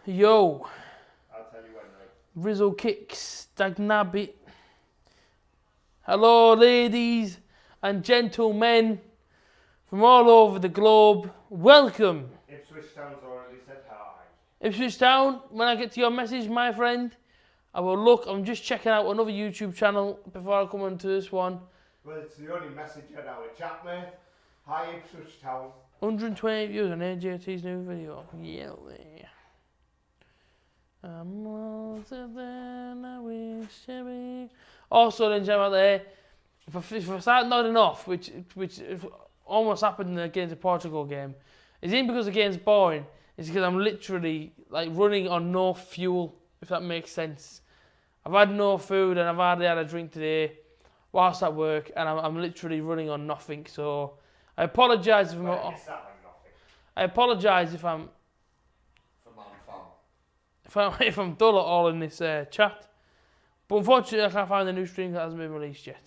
Yo. I'll tell you when, right? Rizzo kicks, Dagnabit. Hello, ladies and gentlemen from all over the globe. Welcome. Ipswich Town's already said hi. Ipswich Town, when I get to your message, my friend, I will look. I'm just checking out another YouTube channel before I come onto this one. Well, it's the only message in our chat, mate. Hi, Ipswich Town. 128 views on AJT's new video. Yeah. I'm older than I wish to be. Also, then, out there, if I start nodding off, which almost happened against the Portugal game, it's ain't because the game's boring. It's because I'm literally like running on no fuel, if that makes sense. I've had no food and I've hardly had a drink today whilst at work, and I'm literally running on nothing. So I apologise if I'm off. I apologise if I'm dull at all in this chat. But unfortunately, I can't find the new stream that hasn't been released yet.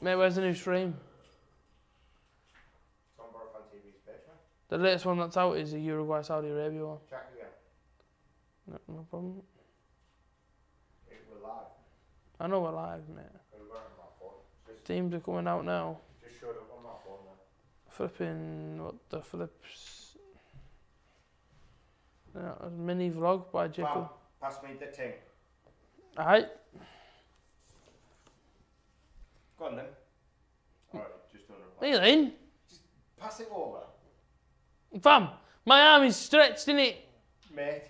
Mate, where's the new stream? It's on Borofantv page, mate. The latest one that's out is the Uruguay Saudi Arabia one. Check again. No problem. We're live. I know we're live, mate. We've got it on my phone. Teams are coming out now. Just showed up on my phone now. Flipping, what the flips? A mini vlog by Jekyll. Pass me the thing. Alright. Go on then. Alright, just on What are you doing? Just pass it over. Fam, my arm is stretched, innit? Mate,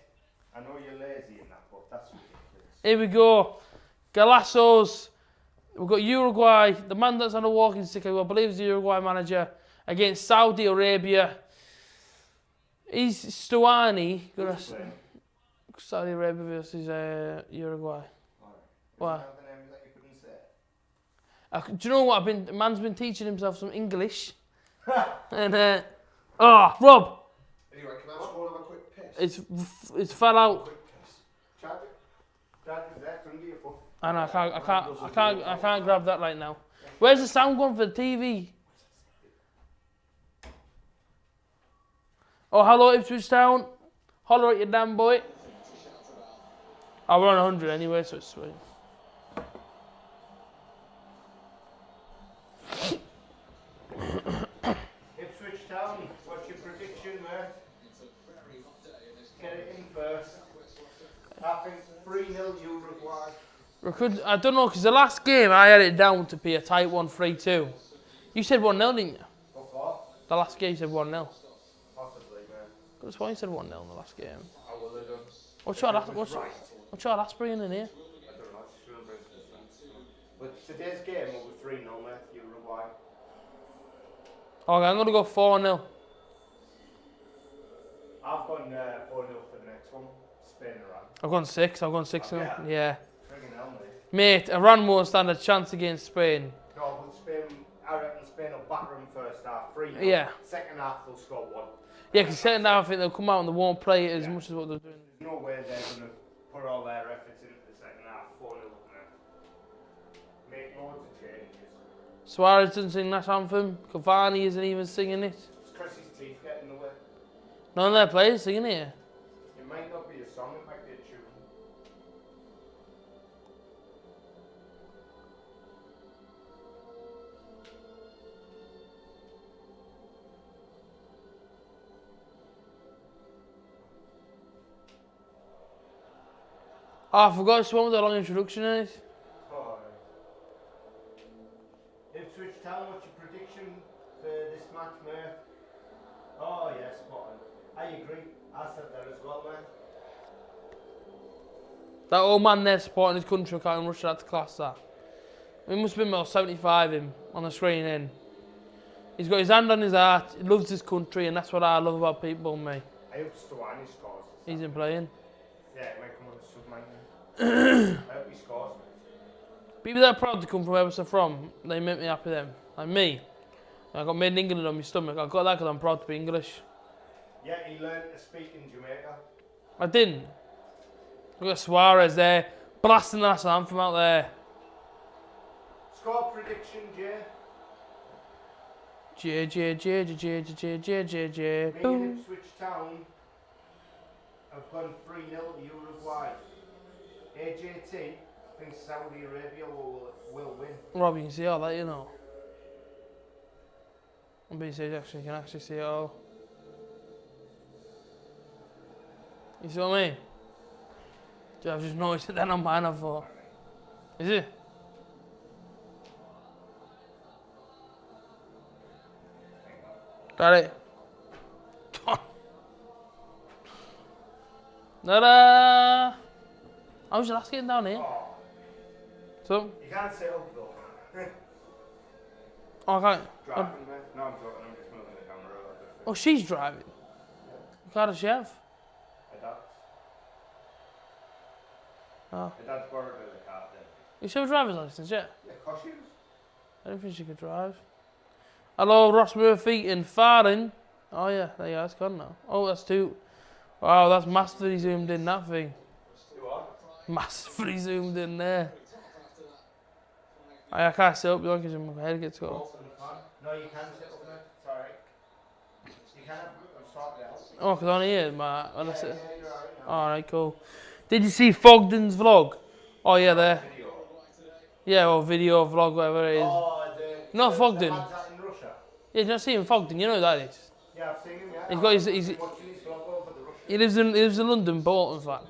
I know you're lazy in that, but that's ridiculous. Here we go. Galassos. We've got Uruguay, the man that's on a walking stick, who I believe is the Uruguay manager, against Saudi Arabia. Is Stuani gonna Saudi Arabia versus Uruguay? Why? Do you know what? Man's been teaching himself some English. And Rob. Anyway, can I have a quick piss? It's fell out. Quick piss. Chad, is there under your foot? I know. I can't grab that right now. Where's the sound going for the TV? Oh, hello Ipswich Town. Holler at your damn boy. Oh, we're on 100 anyway, so it's sweet. Ipswich Town, what's your prediction, mate? Get it in first. I think 3-0 Uruguay. I don't know, because the last game I had it down to be a tight 1, 3-2. You said 1-0, didn't you? What? The last game you said 1-0. Possibly, man. That's why you said 1-0 in the last game. I will have done. What's your last bring in here? I don't know, it's real business. But today's game will be 3-0, mate, Uruguay. Okay, I'm going to go 4-0. I've gone 4-0 for the next one. Spain Iran. I've gone 6. I've gone 6 0. Yeah. Friggin' hell, Mate, mate. Iran won't stand a chance against Spain. No, but Spain, I reckon Spain will batter them first half, 3-0. Yeah. Second half, they'll score 1. Yeah, because second half I think they'll come out and they won't play it as much as what they're doing. There's no way they're going to put all their efforts into the second half, 4-0. Make loads of changes. Suarez doesn't sing that anthem. Cavani isn't even singing it. It's Chris's teeth getting in the way. None of their players singing it. It might not be a song, it might be a tune. Oh, I forgot this one with a long introduction in it. Oh, Ipswich Town, what's your prediction for this match, mate? Oh, yes, spot on. I agree. I said that as well, mate. That old man there supporting his country, I can't even rush that to class that. He must have been about 75 him on the screen in. He's got his hand on his heart, he loves his country, and that's what I love about people, me. I hope Stuani scores. He's in playing. Yeah, he might come on the sub, mate. I hope he scores, mate. People that are proud to come from where they're from, they make me happy them. Like me, I got made in England on my stomach. I got that because I'm proud to be English. Yeah, he learned to speak in Jamaica. I didn't. Look at Suarez there, blasting the national anthem out there. Score prediction, Jay. J. Me and Boom. Ipswich Town have gone 3-0 to Uruguay. AJT thinks Saudi Arabia will win. Rob, you can see all that, you know. On BC actually, you can actually see it all. You see what I mean? I've just noticed it then on mine, I thought. Is it? Got it. Ta-da! How's your last getting down here? Oh, So? you can't sit up though. Oh, I can't. Driving, mate? No, I'm joking. I'm just moving the camera a little bit. Oh, she's driving. Yeah. What car does she have? My dad's. Oh. My dad's borrowed the car then. You still have a driver's license, yeah? Yeah, of course she is. I don't think she could drive. Hello, Ross Murphy in Farring. Oh yeah, there you go, it's gone now. Oh, that's two. Wow, that's massively zoomed in, that thing. You what? Massively zoomed in there. I can't sit up because my head gets cut off. No, you can sit up there. It's alright. You can have sort it out. Oh, because on here, my. When I sit. Yeah, you're alright now. Alright, cool. Did you see Fogden's vlog? Oh, yeah, there. Video. Yeah, or video, vlog, whatever it is. Oh, Not the Fogden. lads out in Russia. Yeah, did you not see him, Fogden? You know who that is. Yeah, I've seen him, yeah. He's got his. Watching his vlog over the Russian. He lives in London, Bolton, in fact.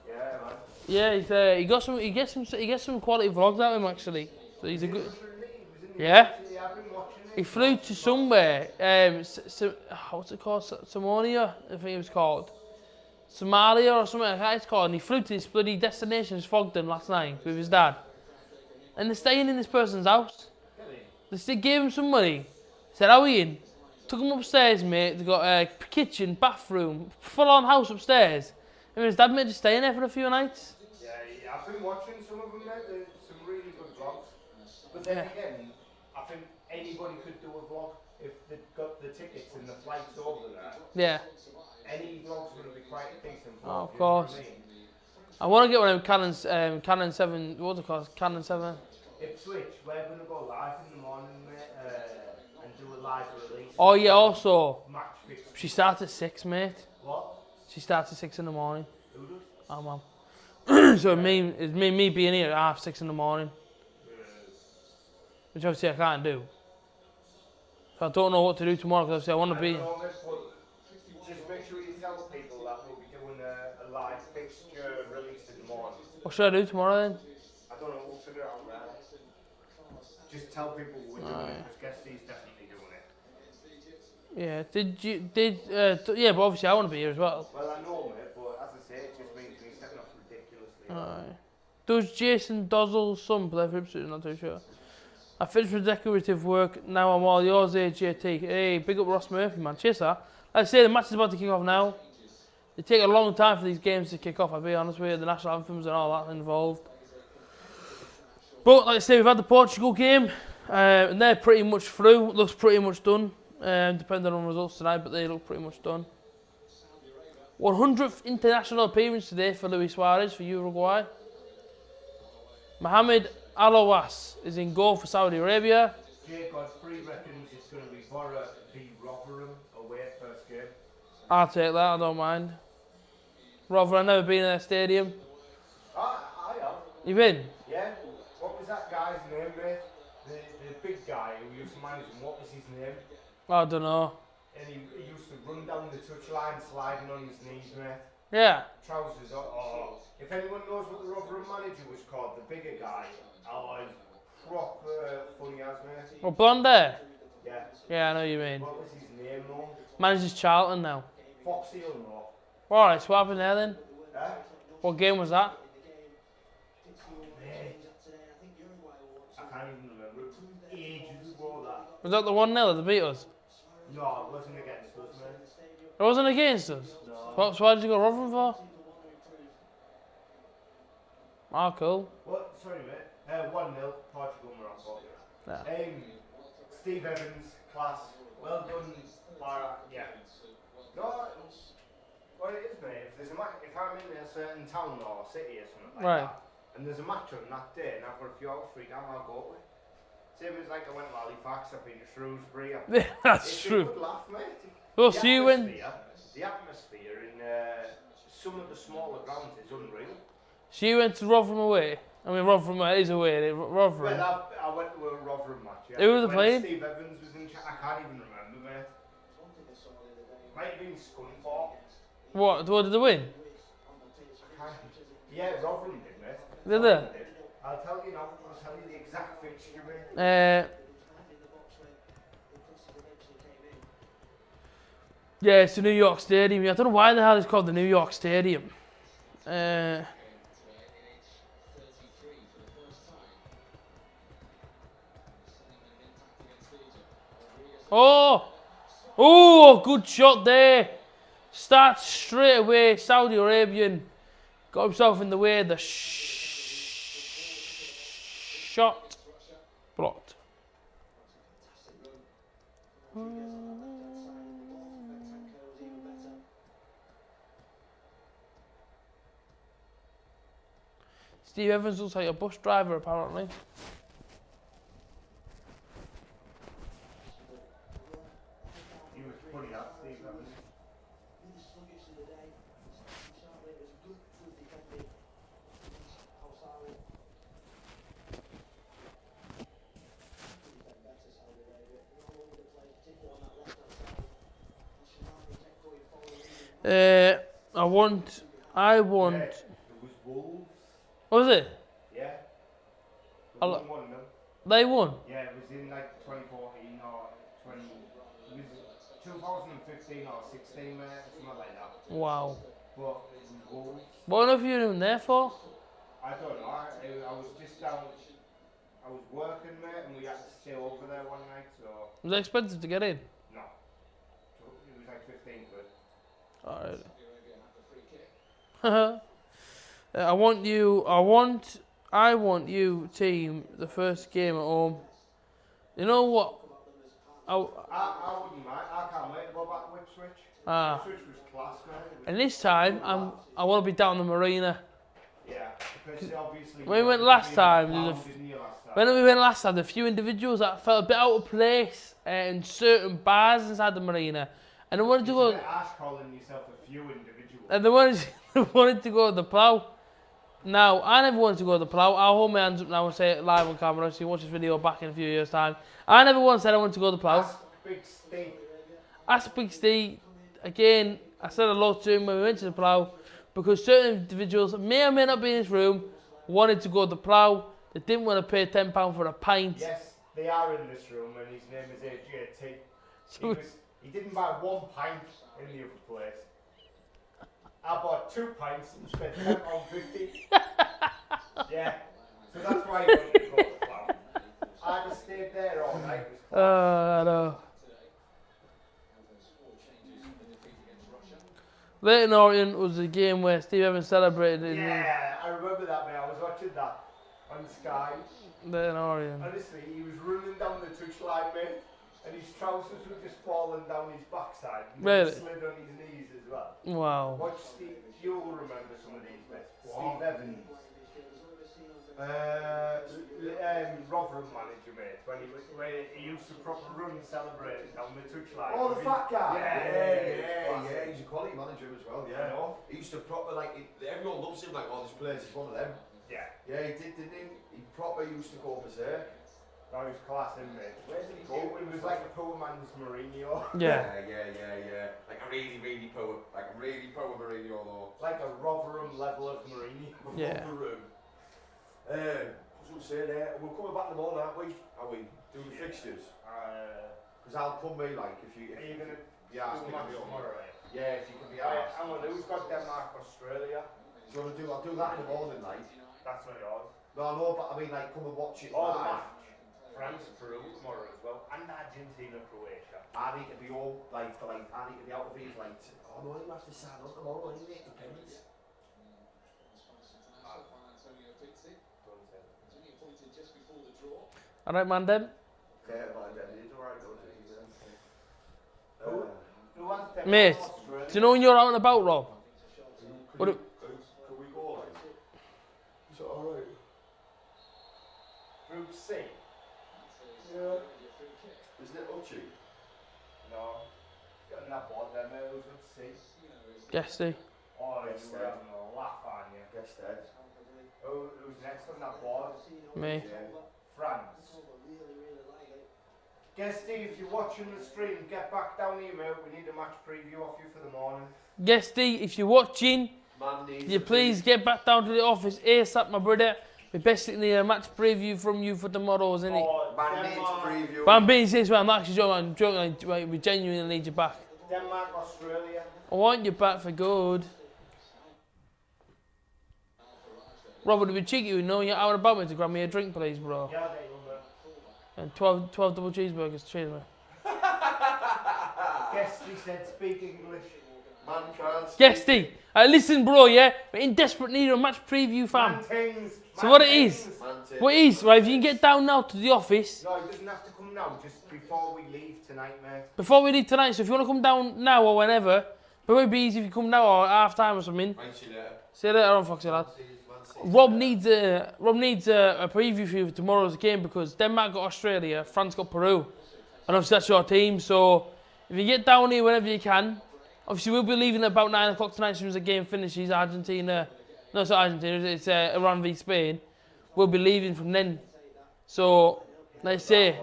Yeah, man. Yeah, he gets some quality vlogs out of him actually. So he's a good. Yeah. Yeah, I've been watching it. He flew to somewhere. What's it called? Somalia, I think it was called. Somalia or something like that it's called. And he flew to this bloody destination, Fogden, last night with his dad. And they're staying in this person's house. They gave him some money. Said, "How are you in?" Took him upstairs, mate. They got a kitchen, bathroom, full-on house upstairs. And his dad made us stay in there for a few nights. Yeah, I've been watching some of them, mate. There's some really good vlogs. But then again, I think anybody could do a vlog if they've got the tickets and the flights over there. Yeah. Any vlog's going to be quite a decent vlog. Oh, of you know what course. I mean? I want to get one of them Canon 7, what's it called? Canon 7. Ipswich, we're going to go live in the morning, mate, and do a live release. Oh yeah, also, Match fix. she starts at 6, mate. What? She starts at 6 in the morning. Who does? Oh, man. So it's me being here at 6:30 in the morning. Which obviously I can't do. So I don't know what to do tomorrow because obviously I want to be. Know, mate, but just make sure you tell people that we'll be doing a live fixture release in the morning. What should I do tomorrow then? I don't know, we'll figure it out there. Just tell people we're doing it, because Guesty's definitely doing it. Yeah, yeah, but obviously I want to be here as well. Well, I know, mate, but as I say, it just means me stepping up ridiculously. Does Jason Dozzle's son play for Ipswich? I'm not too sure. I finished with decorative work, now I'm all yours, AJT. Hey, big up Ross Murphy, man. Cheers, sir. Like I say, the match is about to kick off now. It take a long time for these games to kick off, I'll be honest with you, the national anthems and all that involved. But like I say, we've had the Portugal game, and they're pretty much through. Looks pretty much done, depending on results tonight, but they look pretty much done. 100th international appearance today for Luis Suarez for Uruguay. Mohamed Alouas is in goal for Saudi Arabia. Jay Godfrey reckons it's going to be Borough v Rotherham away first game. I'll take that, I don't mind. Rotherham, I've never been in their stadium. I have. You been? Yeah. What was that guy's name, mate? The big guy who used to manage him, what was his name? I don't know. And he used to run down the touchline sliding on his knees, mate. Yeah. Trousers up. Oh. If anyone knows what the Rotherham manager was called, the bigger guy, he's proper funny as, mate. Well, blonde hair? Yeah. Yeah, I know what you mean. What was his name, though? Manages Charlton now. Foxy or no? Alright, so what happened there then? Eh? What game was that? Mate. I can't even remember. Ages ago, that. Was that the 1-0 that they beat us? No, it wasn't against us, mate. It wasn't against us? No. So why did you go Rotherham for? Oh, cool. What? Sorry, mate. 1-0, Portugal, Morocco. Yeah. Steve Evans, class. Well done, Lara. Yeah. No, what it is, mate, if I'm in a certain town or city or something like that, and there's a match on that day and I've got a few hours free down, I'll go to it. Same as like I went to Halifax, I've been to Shrewsbury. That's it's true. It's a good laugh, mate. We'll see you when. the atmosphere in some of the smaller grounds is unreal. She went to Rotherham away. I mean, Rotherham is away. Rotherham. Well, I went to a Rotherham match. Yeah. Who was the When playing? Steve Evans was in charge. I can't even remember, mate. Might have been Scunthorpe. What did they win? Yeah, Rotherham did, mate. Did they? Rotherham did. I'll tell you now. I'll tell you the exact fixture, mate. Yeah, it's the New York Stadium. I don't know why the hell it's called the New York Stadium. Oh, good shot there. Starts straight away. Saudi Arabian got himself in the way. The shot blocked. Steve Evans looks like a bus driver, apparently. He was funny, that Steve Evans. I want. Yeah, it was Wolves. What was it? Yeah. I They lo- won them. They won. Yeah, it was in like 2014 or 20. It was 2015 or 16, mate, something like that. Wow. But it was Wolves. What on earth are you doing there for? I don't know. I was just down. I was working, mate, and we had to stay over there one night, so. Was it expensive to get in? No. It was like 15 quid. Alright. I want you team the first game at home. You know what? I wouldn't mind. I can't wait to go back to Ipswich. Ipswich was class, man. And this time I want to be down the marina. Yeah, because obviously. When we went last time, there there were a few individuals that felt a bit out of place in certain bars inside the marina, and I wanted to go. It's a bit harsh calling yourself a few individuals. And they wanted to go to the plough. Now, I never wanted to go to the plough. I'll hold my hands up now and say it live on camera so you can watch this video back in a few years' time. I never once said I wanted to go to the plough. Ask Big Steve. Again, I said hello to him when we went to the plough because certain individuals may or may not be in this room wanted to go to the plough. They didn't want to pay £10 for a pint. Yes, they are in this room and his name is AJT. So he didn't buy 1 pint in the other place. I bought 2 pints and spent £10.50. Yeah, so that's why he wanted to go to the plough. I just stayed there all night. I know. Leighton Orient was a game where Steve Evans celebrated. Yeah, I remember that, mate. I was watching that on Sky. Leighton Orient. Honestly, he was running down the touchline, mate, and his trousers were just falling down his backside. And Really? He slid on his knees as well. Wow. Watch Steve. You'll remember some of these, mate. Wow. Steve Evans. Rotherham manager, mate, when he used to proper run celebrating down the touchline. Oh, the fat guy. Yeah. He's a quality manager as well. I Yeah. know. He used to proper everyone loves him. Like all these players, he's one of them. Yeah. Yeah, he did, didn't he? He proper used to go berserk. That was class, isn't it? Where did he go? It was like a poor man's Mourinho. Yeah. Yeah. Like a really poor Mourinho though. Like a Rotherham level of Mourinho. Yeah. Rotherham. I was going to say there, we're coming back to them all, aren't we? Are we? Do the fixtures? Because I'll come me like if you. Are you going to Yeah, do a match tomorrow, right? Yeah, if you can be Right, asked. hang on, who's got Denmark, Australia? Do you want to do? I'll do that in the morning, like. That's not yours. No, I know, but I mean, like, come and watch it Oh, the live. match. France, Peru tomorrow as well. And Argentina, Croatia. I need to be home, I need to be out of here for oh no, you have to sign on tomorrow, anyway, it depends. Alright, man, then. Yeah, but then it's alright, don't it? Who has Denmark, Mate, Australia? do you know when you're out and about, Rob? What Can we go, like? Is it alright? Group C? Yeah. Isn't it Uchi? No. It's got that board there, mate. Who's up to see? Guesty. Oh, Guess you were that. having a laugh, aren't you? Guess that. Who's next on that board? Me. France. Guesty, if you're watching the stream, get back down here, mate. We need a match preview off you for the morning. Guesty, if you're watching, Man needs can you a please get back down to the office ASAP, my brother. We basically need a match preview from you for tomorrow's, innit? Oh, Man needs Denmark, preview. But I'm being serious, man. I'm actually joking. I'm joking. Like, we genuinely need you back. Denmark, Australia. I want you back for good. Robert, would it be cheeky, you know, you're out about me to grab me a drink, please, bro. Yeah, there you go, mate. And 12 double cheeseburgers, cheers, man. Guesty said speak English. Man can't. Guesty, listen, bro, yeah? We're in desperate need of a match preview, fam. Man things. So what it is? Man tip. What it is, right, if you can get down now to the office, No, it doesn't have to come now, just before we leave tonight, mate. before we leave tonight, so if you want to come down now or whenever, but it would be easy if you come now or half time or something. Right, see you later. See you later on, Foxy lad. Rob needs a preview for you for tomorrow's game because Denmark got Australia, France got Peru, and obviously that's your team. So if you get down here whenever you can, obviously we'll be leaving at about 9 o'clock tonight as soon as the game finishes. Argentina, no, it's not Argentina, it's Iran v Spain. We'll be leaving from then. So let's say,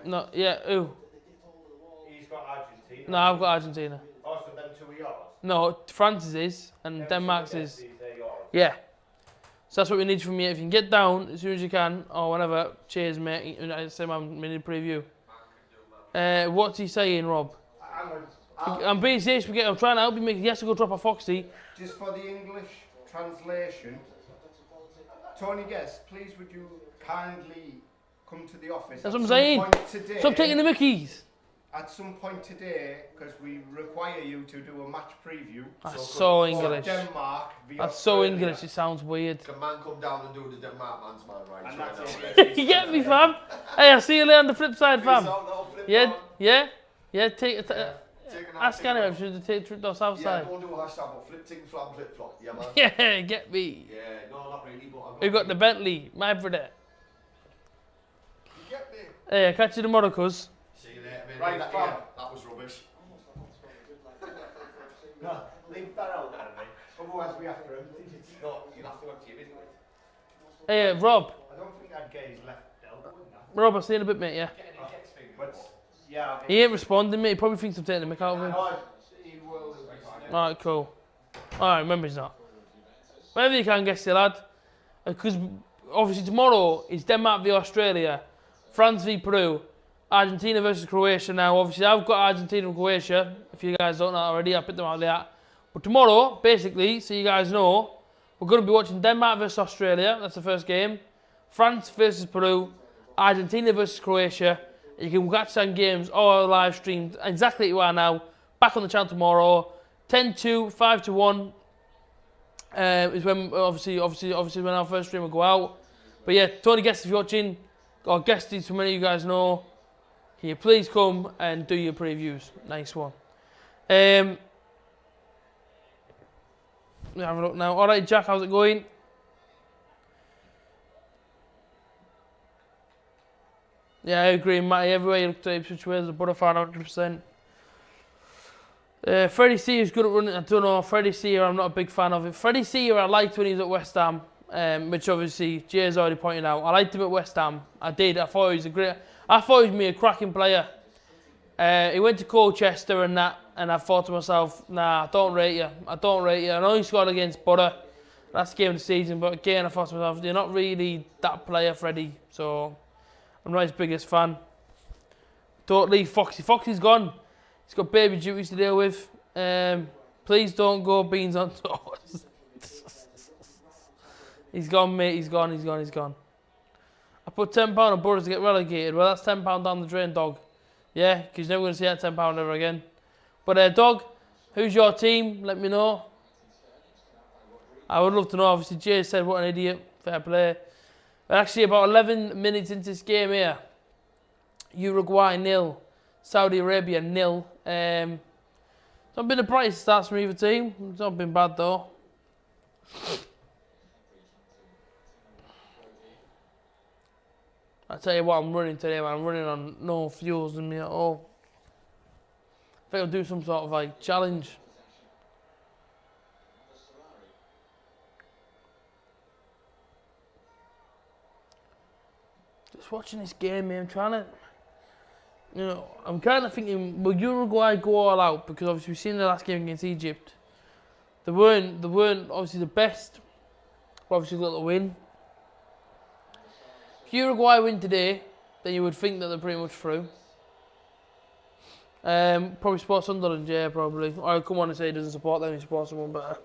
no, yeah, who? He's got Argentina. No, I've got Argentina. Oh, so them two are yours? No, France's is and Them Denmark's two is. Guesties, they're yours. Yeah. So that's what we need from you. If you can get down as soon as you can, or whenever, cheers, mate. I say my mini preview. What's he saying, Rob? Hang on. I'm being serious. I'm trying to help you make. He has to go drop a Foxy. Just for the English translation, Tony Guest, please would you kindly come to the office That's at what I'm some saying. point today, Stop taking the Mickeys. at some point today, because we require you to do a match preview That's so for English. Denmark v That's so Australia. English. It sounds weird. Can man come down and do the Denmark man's man right? And right that's now? it. You get me, fam? Hey, I'll see you later on the flip side, Peace fam. out, little flip Yeah, on. yeah, yeah. Take it. Take an Ask take Annie an- if she should take the south Yeah, side. go and do a hashtag, but flip ting flam flip flop. Yeah, man. Yeah, get me. Yeah, no, not really, but I've Who got the Bentley? My brother. You get me? Hey, I'll catch you tomorrow, cuz. See you later, mate. Right, that, fam. yeah, that was rubbish. No, leave that out there, mate. Otherwise we have to empty it. No, you'll have to empty it anyway. Hey, Rob. I don't think I'd get his left elbow in that. Rob, I'll see you in a bit, mate, yeah. But, yeah. I'll get He ain't responding, mate. He probably thinks I'm taking the mick out of him. No, he will. Alright, cool. Alright, remember he's not. Whenever you can, guess you, lad. Because obviously tomorrow is Denmark v Australia, France v Peru, Argentina versus Croatia. Now, obviously, I've got Argentina and Croatia. If you guys don't know already, I put them out there. But tomorrow, basically, so you guys know, we're going to be watching Denmark versus Australia. That's the first game. France versus Peru, Argentina versus Croatia. You can watch some games all live streamed exactly as you are now. Back on the channel tomorrow. 10-2, 5-1 is when obviously when our first stream will go out. But yeah, Tony Guest if you're watching, or Guesties, so many of you guys know, can you please come and do your previews? Nice one. Let me have a look now. All right, Jack, how's it going? Yeah, I agree, Matty. Everywhere you look to Ipswich Wales, a Borofantv 100%. Freddie C is good at running. I don't know. Freddie C, I'm not a big fan of it. Freddie C, I liked when he was at West Ham, which obviously Jay's already pointed out. I liked him at West Ham. I did. I thought he was a cracking player. He went to Colchester and that, and I thought to myself, nah, I don't rate you. I know he scored against Butter. That's the game of the season, but again, I thought to myself, you're not really that player, Freddie. So I'm not his biggest fan. Don't leave Foxy. Foxy's gone. He's got baby duties to deal with. Please don't go beans on toast. He's gone, mate. He's gone. I put £10 on Butters to get relegated. Well, that's £10 down the drain, dog. Yeah, because you're never going to see that £10 ever again. But, dog, who's your team? Let me know. I would love to know. Obviously, Jay said, what an idiot. Fair play. But actually, about 11 minutes into this game here, Uruguay 0. Saudi Arabia 0. It's not been the brightest starts from either team. It's not been bad though. I tell you what, I'm running today, man. I'm running on no fuels in me at all. think I'll do some sort of like challenge. Just watching this game, man, I'm trying to, I'm kind of thinking, will Uruguay go all out? Because obviously we've seen the last game against Egypt. They weren't obviously the best, but obviously got the win. If Uruguay win today, then you would think that they're pretty much through. Probably support Sunderland, yeah, probably. Or I'll come on and say he doesn't support them, he supports someone better.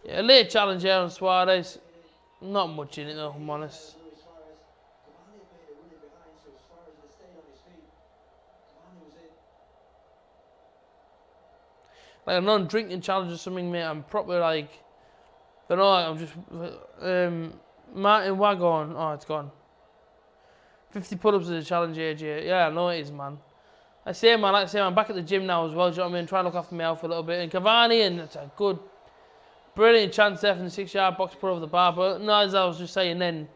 Yeah, a late challenge here on Suarez. Not much in it though, I'm honest. Like a non-drinking challenge or something, mate. I'm probably like, I don't know, I'm just, Martin Wagon, oh, it's gone. 50 pull-ups is a challenge, AJ. Yeah, I know it is, man. I say, man, like I say, I'm back at the gym now as well, do you know what I mean? Trying to look after my health a little bit. And Cavani, and it's a good, brilliant chance there from the 6-yard box, put over the bar. But no, as I was just saying then,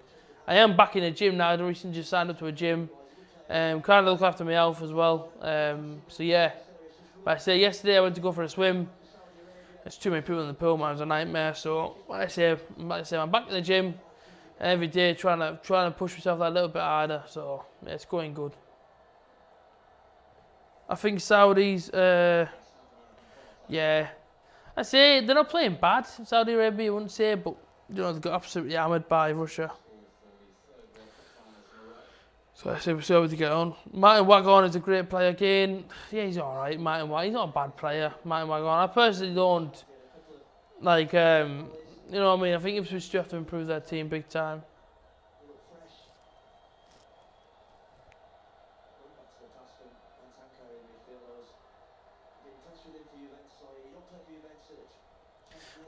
I am back in the gym now. I recently just signed up to a gym. Trying to look after my health as well. So yeah. But I say, yesterday I went to go for a swim. There's too many people in the pool, man. It was a nightmare. So, like I say, I'm back in the gym every day, trying to push myself that little bit harder. So, yeah, it's going good. I think Saudis, yeah. I say they're not playing bad. Saudi Arabia, I wouldn't say, but they got absolutely hammered by Russia. So I say we'll see how we get on. Martin Wagon is a great player again. Yeah, he's alright, Martin Wagon. He's not a bad player, Martin Wagon. I personally don't like, you know what I mean? I think Ipswich still have to improve their team big time.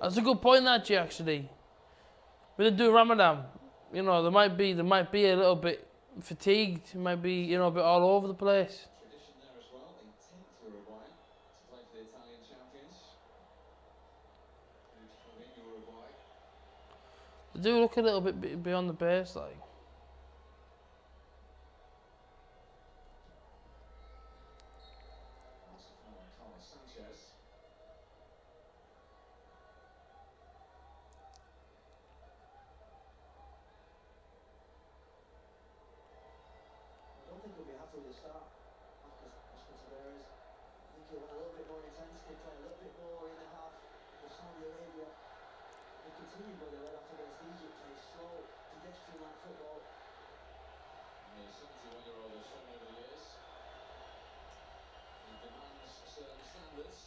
That's a good point, that, G, actually. We didn't do Ramadan. They might be a little bit fatigued. It might be, a bit all over the place. Tradition there as well. The 10th Uruguay to play for the Italian champions. Beautiful in Uruguay. They do look a little bit beyond the base, like.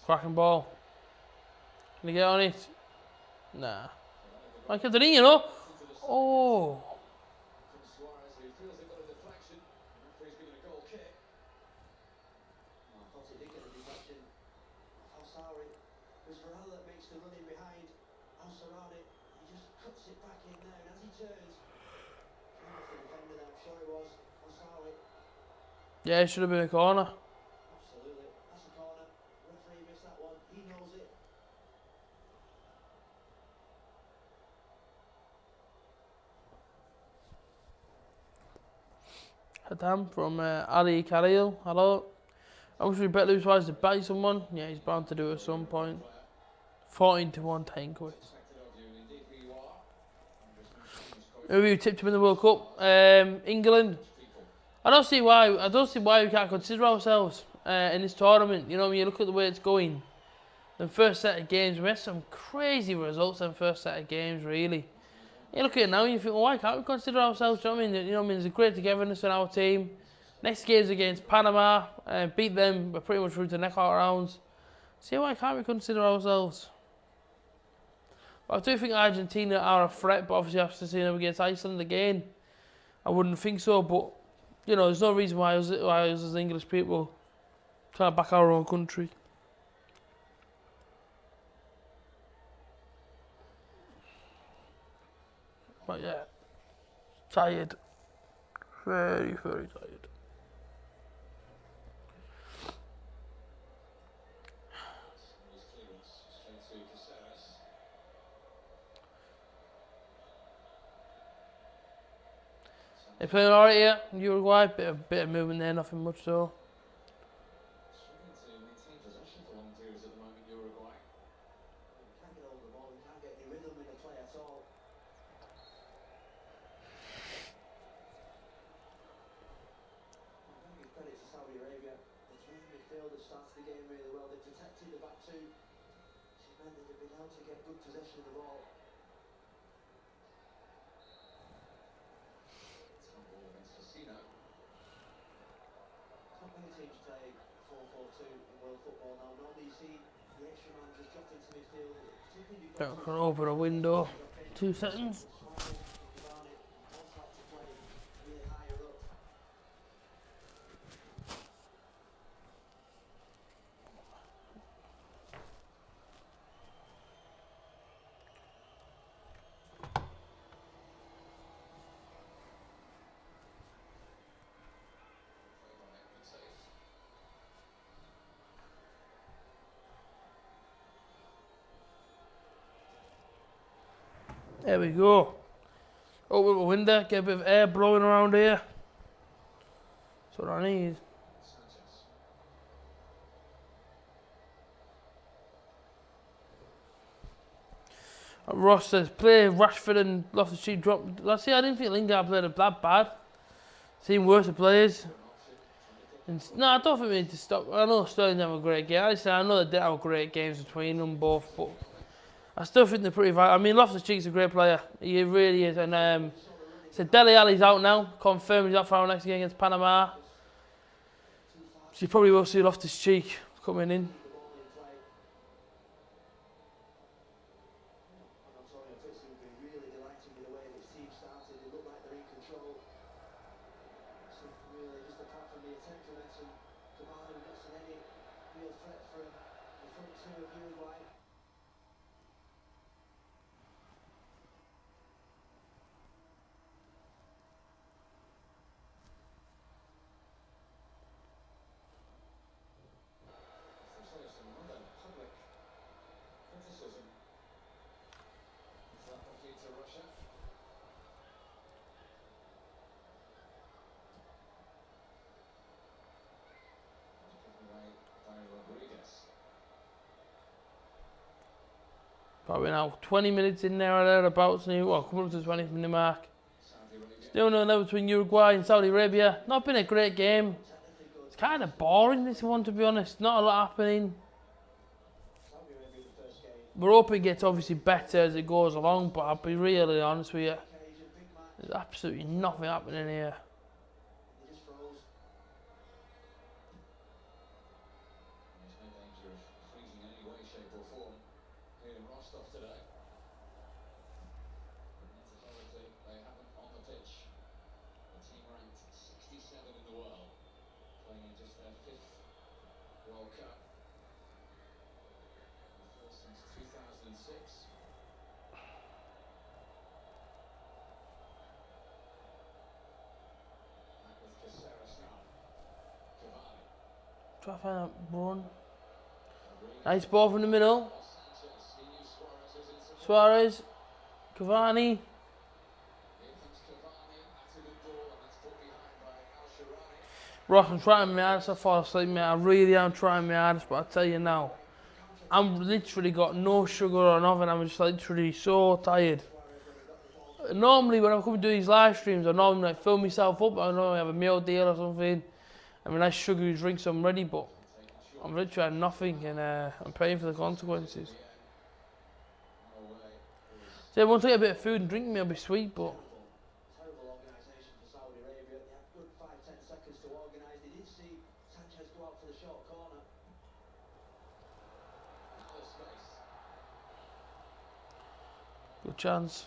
Cracking ball. Can he get on it? Nah. I kept it in, Oh. Suarez, who feels they've got a deflection. The referee's given a goal kick. Foxy did get a deflection. Al-Sari. There's Varela that makes the running behind. Al-Sarani, he just cuts it back in now. And as he turns, off the defender now. I'm sure it was Al-Sari. Yeah, it should have been a corner. Absolutely. That's a corner. Referee missed that one. He knows it. Hadam from Ali Khalil. Hello. I wish we bet Lewis Wise to buy someone. Yeah, he's bound to do it at some point. 14-1 Hain-Cole. Who you tipped him in the World Cup? England. I don't see why we can't consider ourselves in this tournament. You know, when you look at the way it's going. The first set of games, we had some crazy results in the first set of games, really. You look at it now and you think, well, why can't we consider ourselves? Do you know what I mean? There's a great togetherness in our team. Next game's against Panama, beat them, we're pretty much through to knockout rounds. See, why can't we consider ourselves? But I do think Argentina are a threat, but obviously after seeing them against Iceland again, I wouldn't think so. But there's no reason why us as English people can't back our own country. But yeah, tired. Very, very tired. They playing alright here, Uruguay. Bit of movement there, nothing much though. midfield that started the game really well. They protected the back two, which meant that they've been able to get good possession of the ball. Not many teams play 4-4-2 in world football now. Normally you see the extra man just drop into midfield. Particularly if you've got Can open a window. 2 seconds. Suarez and Cavani both like to play really higher up. There we go. Open the window, get a bit of air blowing around here. That's what I need. Ross says, play Rashford and Loftus-Cheek drop. Let's see, I didn't think Lingard played that bad. Seen worse players. No, I don't think we need to stop. I know Sterling didn't have a great game. I know they did have great games between them both, but I still think they're pretty vital. I mean, Loftus-Cheek's a great player. He really is. And so Dele Alli's out now. Confirmed he's out for our next game against Panama. So you probably will see Loftus-Cheek coming in. Juan Antonio Pizzi will be really delighted with the way this team started. They look like they're in control. So really, just apart from the attempt from Edinson, Cavani not seen any real threat from the front two of Uruguay. Probably now 20 minutes in there or thereabouts. Well, coming up to the 20-minute mark. Still no level between Uruguay and Saudi Arabia. Not been a great game. It's kind of boring, this one, to be honest. Not a lot happening. We're hoping it gets obviously better as it goes along, but I'll be really honest with you. There's absolutely nothing happening here. Try to find that run. Nice ball from the middle. Suarez. Cavani. Ross, I'm trying my hardest. I fall asleep, mate. I really am trying my hardest, but I tell you now, I'm literally got no sugar or nothing. I'm just literally so tired. Normally, when I come to do these live streams, I normally like fill myself up. I normally have a meal deal or something. I mean, nice sugary drinks I'm ready, but I'm literally had nothing, and I'm paying for the consequences. So everyone take a bit of food and drink me, it'll be sweet, but Terrible organisation for Saudi Arabia. They had good 5-10 seconds to organise. They did see Sanchez go out for the short corner. good chance.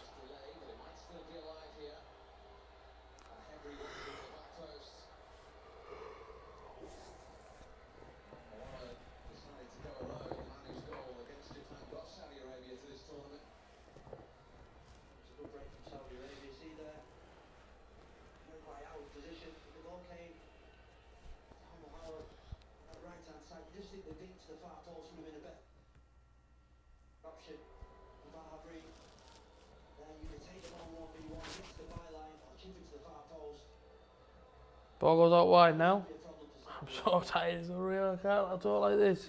Ball goes out wide now. I'm so tired, it's unreal. I don't like this.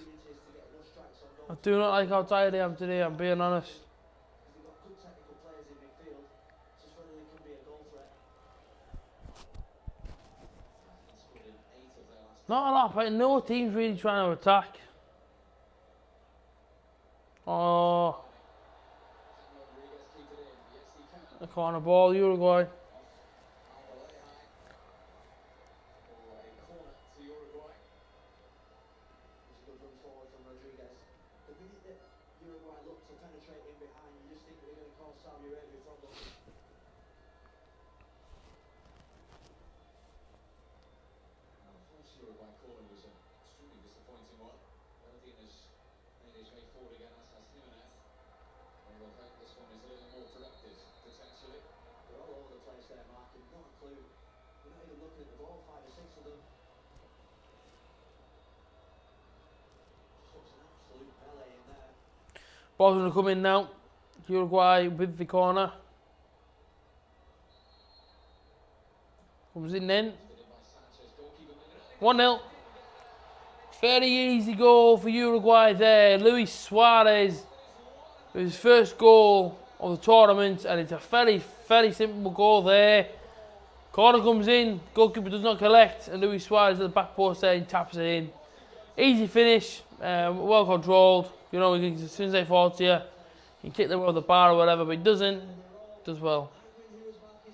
I do not like how tired I am today, I'm being honest. Not a lot, but no team's really trying to attack. Oh, the corner ball, Uruguay. Ball's going to come in now. Uruguay with the corner. Comes in then. 1-0. Very easy goal for Uruguay there. Luis Suarez. His first goal of the tournament, and it's a very simple goal there. Corner comes in, goalkeeper does not collect, and Luis Suarez at the back post there and taps it in. Easy finish, well controlled. You know, as soon as they fall to you, you can kick them over the bar or whatever, but he doesn't. Does well.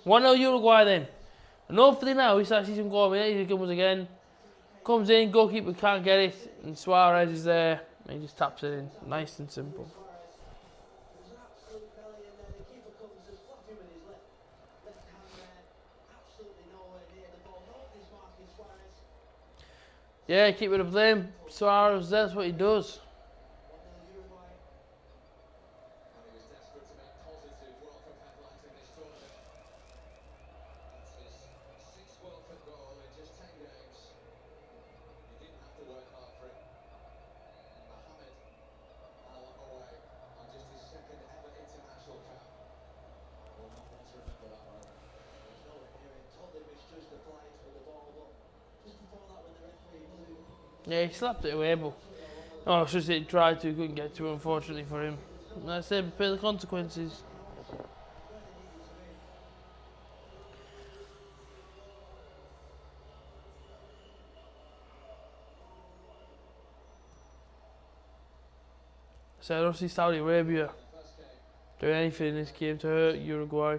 1-0 Uruguay then. And hopefully now he starts to see some goal. He comes again. Comes in, goalkeeper can't get it, and Suarez is there, and he just taps it in. Nice and simple. Yeah, keep it a blame. Suarez, that's what he does. Yeah, he slapped it away, but oh, it's just he tried to, couldn't get to it, unfortunately for him. Let's say pay the consequences. So I don't see Saudi Arabia doing anything in this game to hurt Uruguay.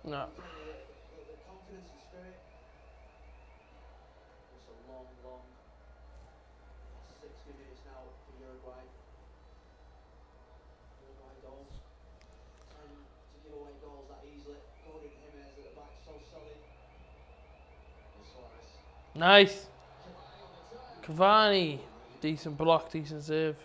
No. The confidence and spirit. It's a long 60 minutes now for Uruguay. Uruguay goals. Trying to give away goals that easily. Gordon Jimenez at the back, so solid. Suarez. Nice. Cavani. Decent block, decent save.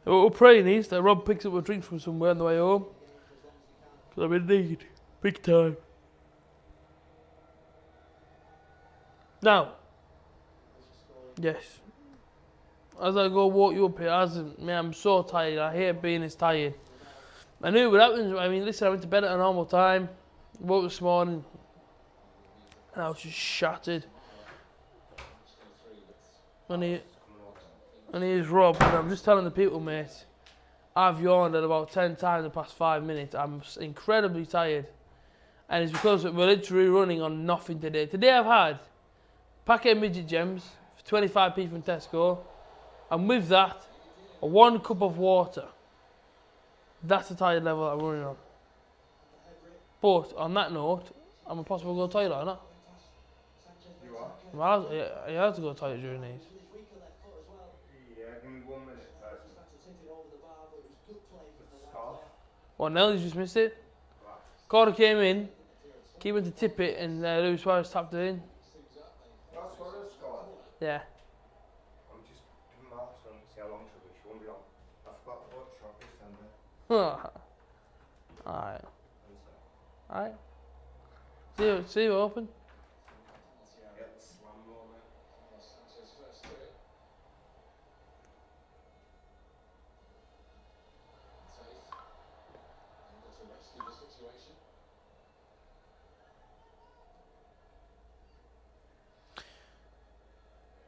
We're praying is that Rob picks up a drink from somewhere on the way home. Because I'm in need. Big time. Now. Yes. As I go walk you up here, I'm so tired. I hate being this tired. I knew what happened. I mean, listen, I went to bed at a normal time. Woke this morning. And I was just shattered. And here's Rob, and I'm just telling the people, mate, I've yawned at about 10 times in the past 5 minutes. I'm incredibly tired. And it's because we're literally running on nothing today. Today I've had a packet of midget gems for 25p from Tesco. And with that, 1 cup of water. That's the tired level I'm running on. But on that note, I'm a possible go to the toilet or not? You are? I have to go to the toilet during these. Yeah, give me 1 minute first. Start. What, Nelly's just missed it? Corner came in, keep went to tip it, and Luis Suarez tapped it in. That's what I scored. Yeah. I'm just doing marks on see how long she won't be long. I forgot what shot this time there. Alright. Alright. See you open. Yeah, slam roll, mate.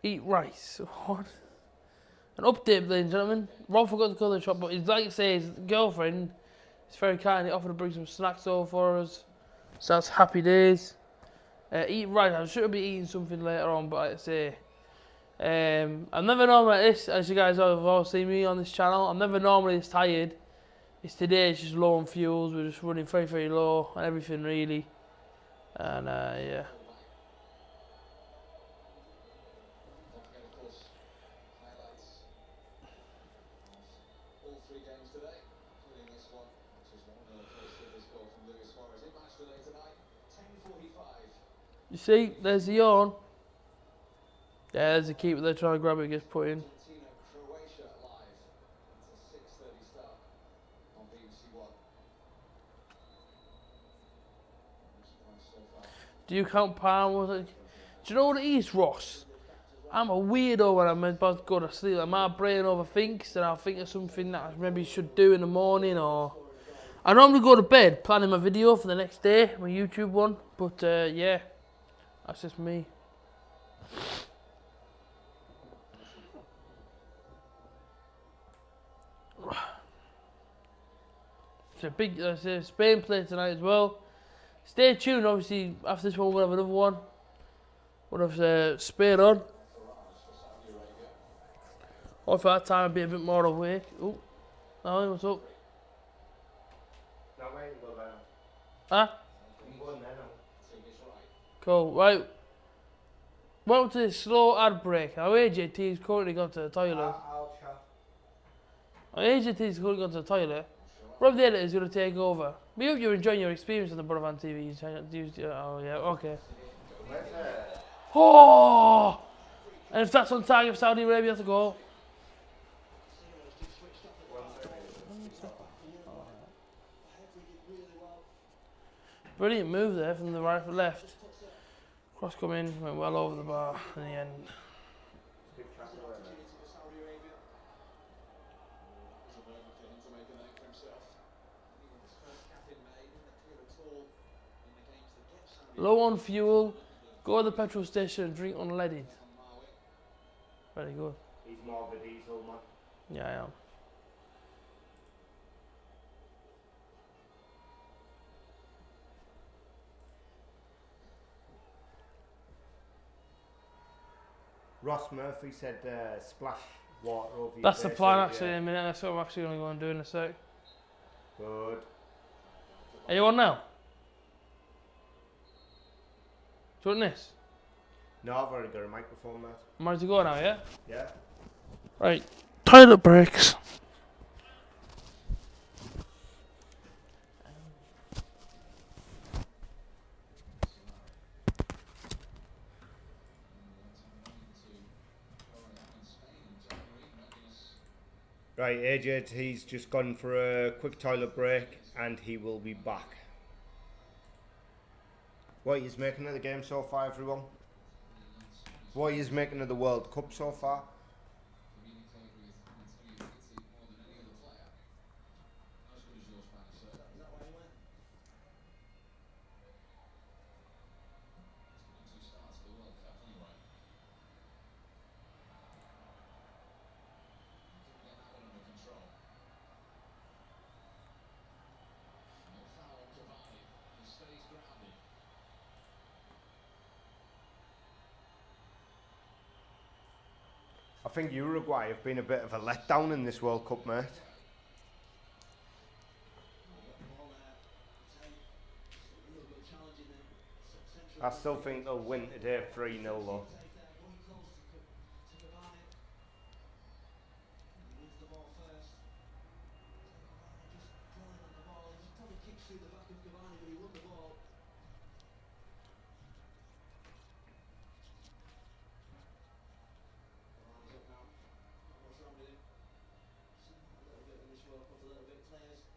Eat rice. What? An update, ladies and gentlemen. Rob forgot to go to the shop, but he's like I say, his girlfriend is very kind. He offered to bring some snacks over for us. So that's happy days. Eat rice. I should be eating something later on, but like I say, I'm never normally like this, as you guys have all seen me on this channel. I'm never normally this tired. It's today, it's just low on fuels. We're just running very, very low on everything really. And yeah. All 3 games today, including this one, which is one of the first of this goal from Suarez. In match today tonight, 10:45. You see, there's the yawn. Yeah, there's the keeper. They're trying to grab it, gets put in. Croatia live. It's a 6:30 start on BBC One. Do you count Palmer? Do you know what it is, Ross? I'm a weirdo when I'm about to go to sleep. Like my brain overthinks and I'll think of something that I maybe should do in the morning, or I normally go to bed planning my video for the next day, my YouTube one. But yeah, that's just me. It's a big Spain play tonight as well. Stay tuned, obviously after this one we'll have another one. We'll have Spain on. Or for that time I'll be a bit more awake. Oh, no, what's up? No way, go there. Huh? I'm going there now. Cool, right. Welcome to this slow ad break. Our AJT's currently gone to the toilet. I'll chat. Our AJT's currently gone to the toilet. Rob the editor is going to take over. We hope you're enjoying your experience on the Borofantv TV channel. Oh yeah, okay. Where's it? Oh! And if that's on target for Saudi Arabia to go. Brilliant move there from the right to left. Cross come in, went well over the bar in the end. Low on fuel, go to the petrol station and drink unleaded. Very good. He's more of a diesel man. Yeah, I am. Ross Murphy said splash water over your That's the face, plan yeah. actually in a minute. That's what I'm actually going to go and do in a sec. Good. Are you on now? Do you want this? No, I've already got a microphone, mate. I'm ready to go now, yeah? Yeah. Right. Toilet breaks. Right, AJ, he's just gone for a quick toilet break and he will be back. What he's making of the game so far, everyone? What he's making of the World Cup so far? I think Uruguay have been a bit of a letdown in this World Cup, mate. I still think they'll win today 3-0 though.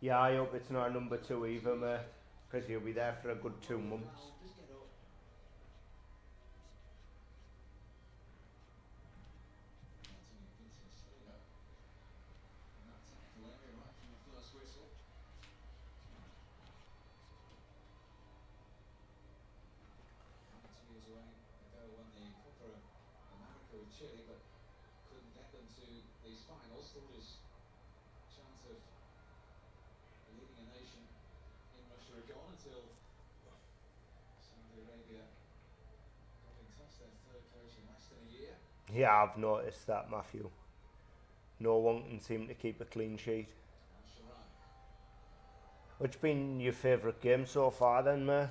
Yeah, I hope it's not a number 2 either, mate, because he'll be there for a good 2 months. with Chile, but couldn't get them to these finals. Thought his chance of leading a nation in Russia had gone until Saudi Arabia got in touch, their third coach in less than a year. Yeah, I've noticed that, Matthew. No one can seem to keep a clean sheet. What's been your favourite game so far then, mate?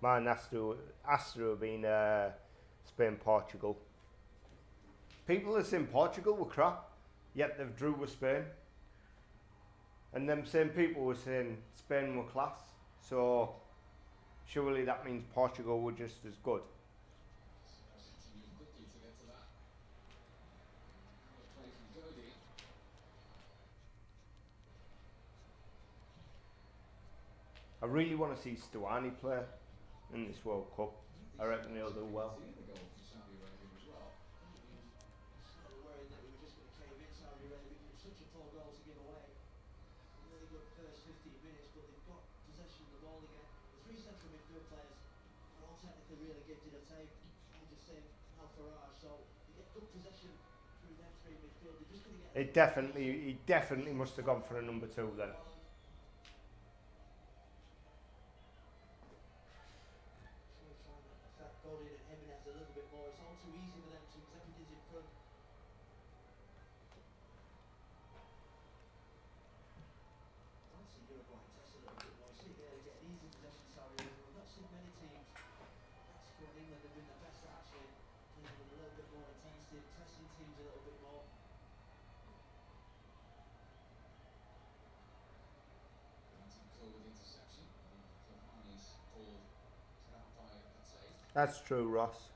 Mine has to have been Spain-Portugal. People are saying Portugal were crap, yet they've drew with Spain. And them same people were saying Spain were class. So surely that means Portugal were just as good. I really want to see Cavani play in this World Cup. I reckon he'll do well. Slightly worried that we were just going to cave in Saudi Arabia because it was such a poor goal to give away. A really good first 15 minutes, but they've got possession of the ball again. The three central midfield players are all technically really gifted at tape. I just say Farage, so you get good possession through them three midfield. They're just going to get. He definitely must have gone for a number 2 then. A little bit more. It's all too easy for them to because everything's in front. I'll see Uruguay test a little bit more. You see there, they get an easy possession. Sorry, we've not seen many teams. Mexico and England have been the best at actually playing with a little bit more intensity, testing teams a little bit more. Hain-Cole with interception. Cavani's called out by a tape. That's true, Ross.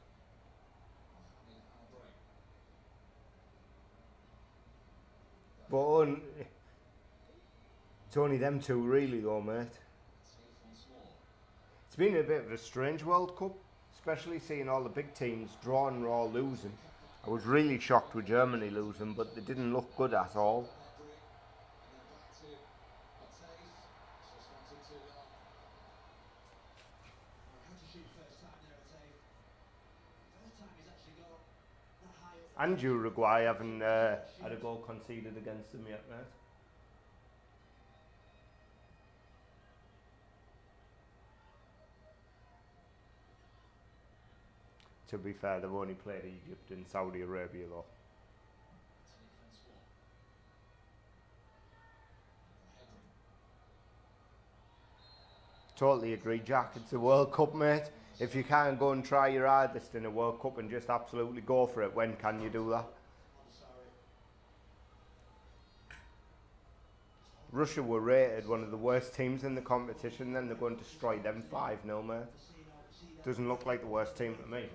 But it's only them 2 really though, mate. It's been a bit of a strange World Cup, especially seeing all the big teams drawing or all losing. I was really shocked with Germany losing, but they didn't look good at all. And Uruguay haven't had a goal conceded against them yet, mate. To be fair, they've only played Egypt and Saudi Arabia though. Totally agree, Jack. It's a World Cup, mate. If you can't go and try your hardest in a World Cup and just absolutely go for it, when can you do that? Russia were rated one of the worst teams in the competition, then they're going to destroy them 5-0, mate. Doesn't look like the worst team to me.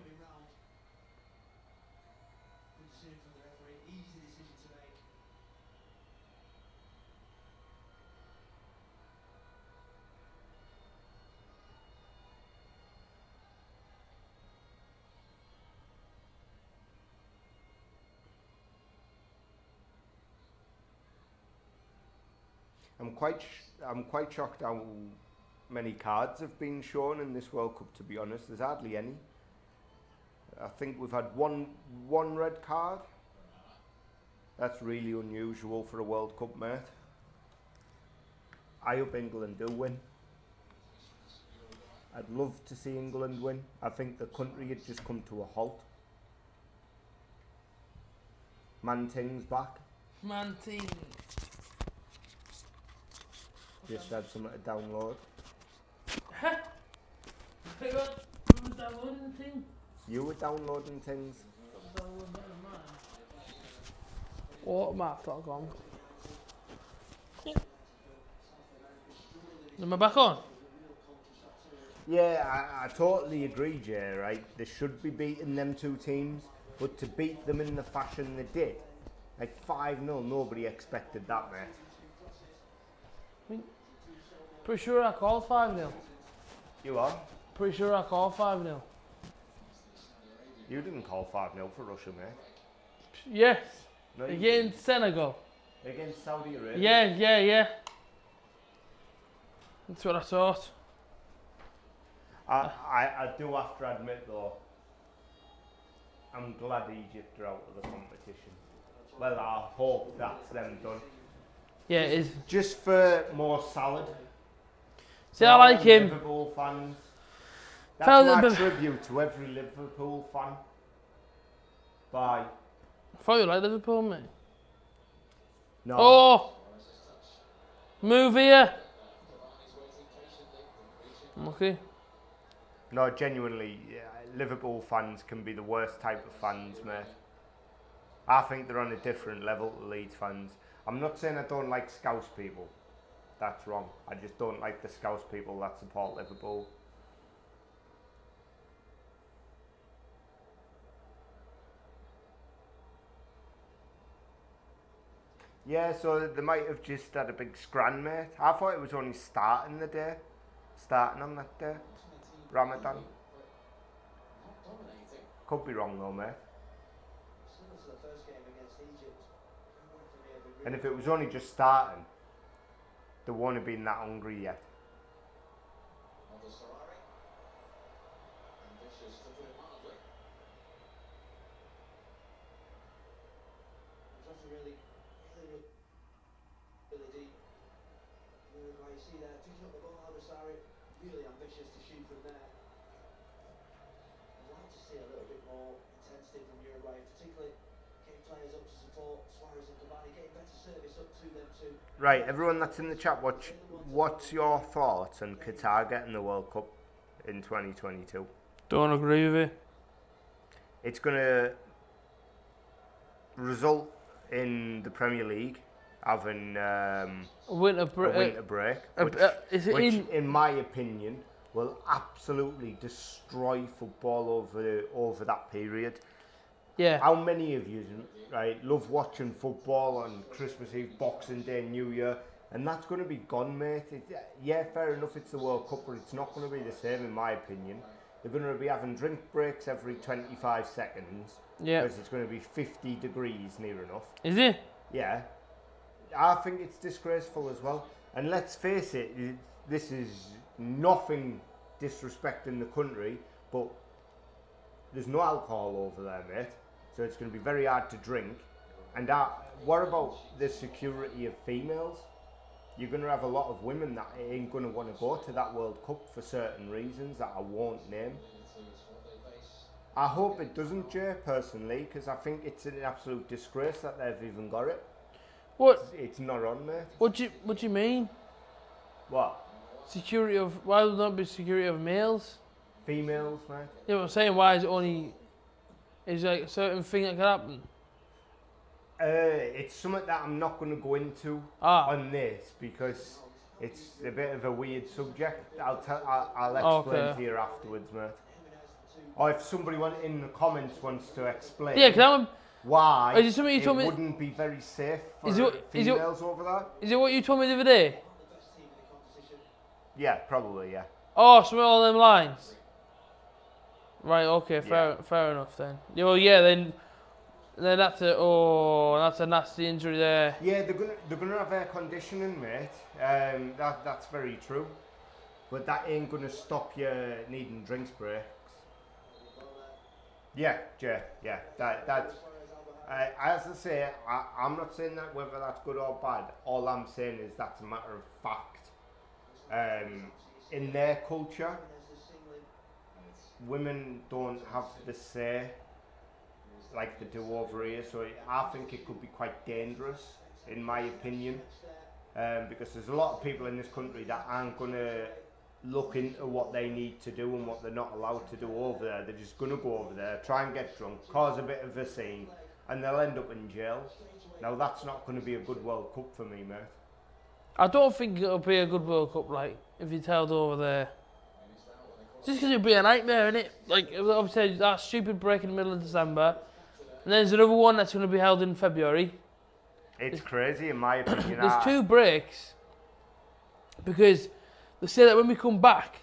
I'm quite shocked how many cards have been shown in this World Cup, to be honest. There's hardly any. I think we've had one red card. That's really unusual for a World Cup, mate. I hope England do win. I'd love to see England win. I think the country had just come to a halt. Manting's back. Manting. Just had something to download. Huh? Who was downloading the thing? You were downloading things. Watermark.com. Am I back on? Yeah, I totally agree, Jay, right? They should be beating them 2 teams, but to beat them in the fashion they did, like 5-0, nobody expected that, mate. Pretty sure I called 5-0. You are? Pretty sure I called 5-0. You didn't call 5-0 for Russia, mate. Yes. No, Against Senegal. Against Saudi Arabia. Yeah. That's what I thought. I do have to admit though, I'm glad Egypt are out of the competition. Well, I hope that's them done. Yeah, it is. Just for more salad. See, I like him. Liverpool fans. Felt That's a my bit- tribute to every Liverpool fan. Bye. I thought you liked Liverpool, mate. No. Oh! Move here! Okay. No, genuinely, yeah, Liverpool fans can be the worst type of fans, mate. I think they're on a different level to Leeds fans. I'm not saying I don't like Scouse people. That's wrong. I just don't like the Scouse people that support Liverpool. Yeah, so they might have just had a big scran, mate. I thought it was only starting on that day. Ramadan. Could be wrong though, mate. Similar to the first game against Egypt. And if it was only just starting, they won't have been that hungry yet. Ambitious to put it mildly. Dropping really deep. Uruguay, you see there, picking up the ball, Al-Basari, really ambitious to shoot from there. I'd like to see a little bit more intensity from Uruguay, particularly getting players up to support Suarez and Cavani, getting better service up to them too. Right, everyone that's in the chat, what's your thoughts on Qatar getting the World Cup in 2022? Don't agree with it. It's going to result in the Premier League having a Winter winter break, is it which in? in my opinion will absolutely destroy football over that period. Yeah. How many of you, right, love watching football on Christmas Eve, Boxing Day, New Year, and that's going to be gone, mate? Yeah, fair enough, it's the World Cup, but it's not going to be the same in my opinion. They're going to be having drink breaks every 25 seconds. Yeah. Because it's going to be 50 degrees near enough. Is it? Yeah. I think it's disgraceful as well. And let's face it, this is nothing disrespecting the country, but there's no alcohol over there, mate. So it's going to be very hard to drink. And what about the security of females? You're going to have a lot of women that ain't going to want to go to that World Cup for certain reasons that I won't name. I hope it doesn't, Jay, personally, because I think it's an absolute disgrace that they've even got it. What? It's not on, mate. What do you mean? What? Security of? Why would not be security of males? Females, mate. Yeah, but I'm saying why is it only? Is like a certain thing that can happen? It's something that I'm not going to go into on this because it's a bit of a weird subject. I'll explain to you afterwards, mate. Or if somebody in the comments wants to explain. Yeah, because why is it something you told me? Wouldn't be very safe for Is females over there. Is it what you told me the other day? Yeah, probably, yeah. Oh, so all them lines. Right. Okay. Fair enough then. Yeah, well, yeah. Then that's a nasty injury there. Yeah, they're gonna have air conditioning, mate. That's very true. But that ain't gonna stop you needing drinks breaks. Yeah, Jay. Yeah, that's. As I say, I'm not saying that whether that's good or bad. All I'm saying is that's a matter of fact. In their culture, women don't have the say like they do over here. So I think it could be quite dangerous, in my opinion, because there's a lot of people in this country that aren't gonna look into what they need to do and what they're not allowed to do over there. They're just gonna go over there, try and get drunk, cause a bit of a scene, and they'll end up in jail. Now that's not going to be a good World Cup for me, mate. I don't think it'll be a good World Cup, like, if you're held over there. Just because it'll be a nightmare, innit? Like, obviously, that stupid break in the middle of December. And there's another one that's going to be held in February. It's crazy, in my opinion. There's two breaks. Because they say that when we come back,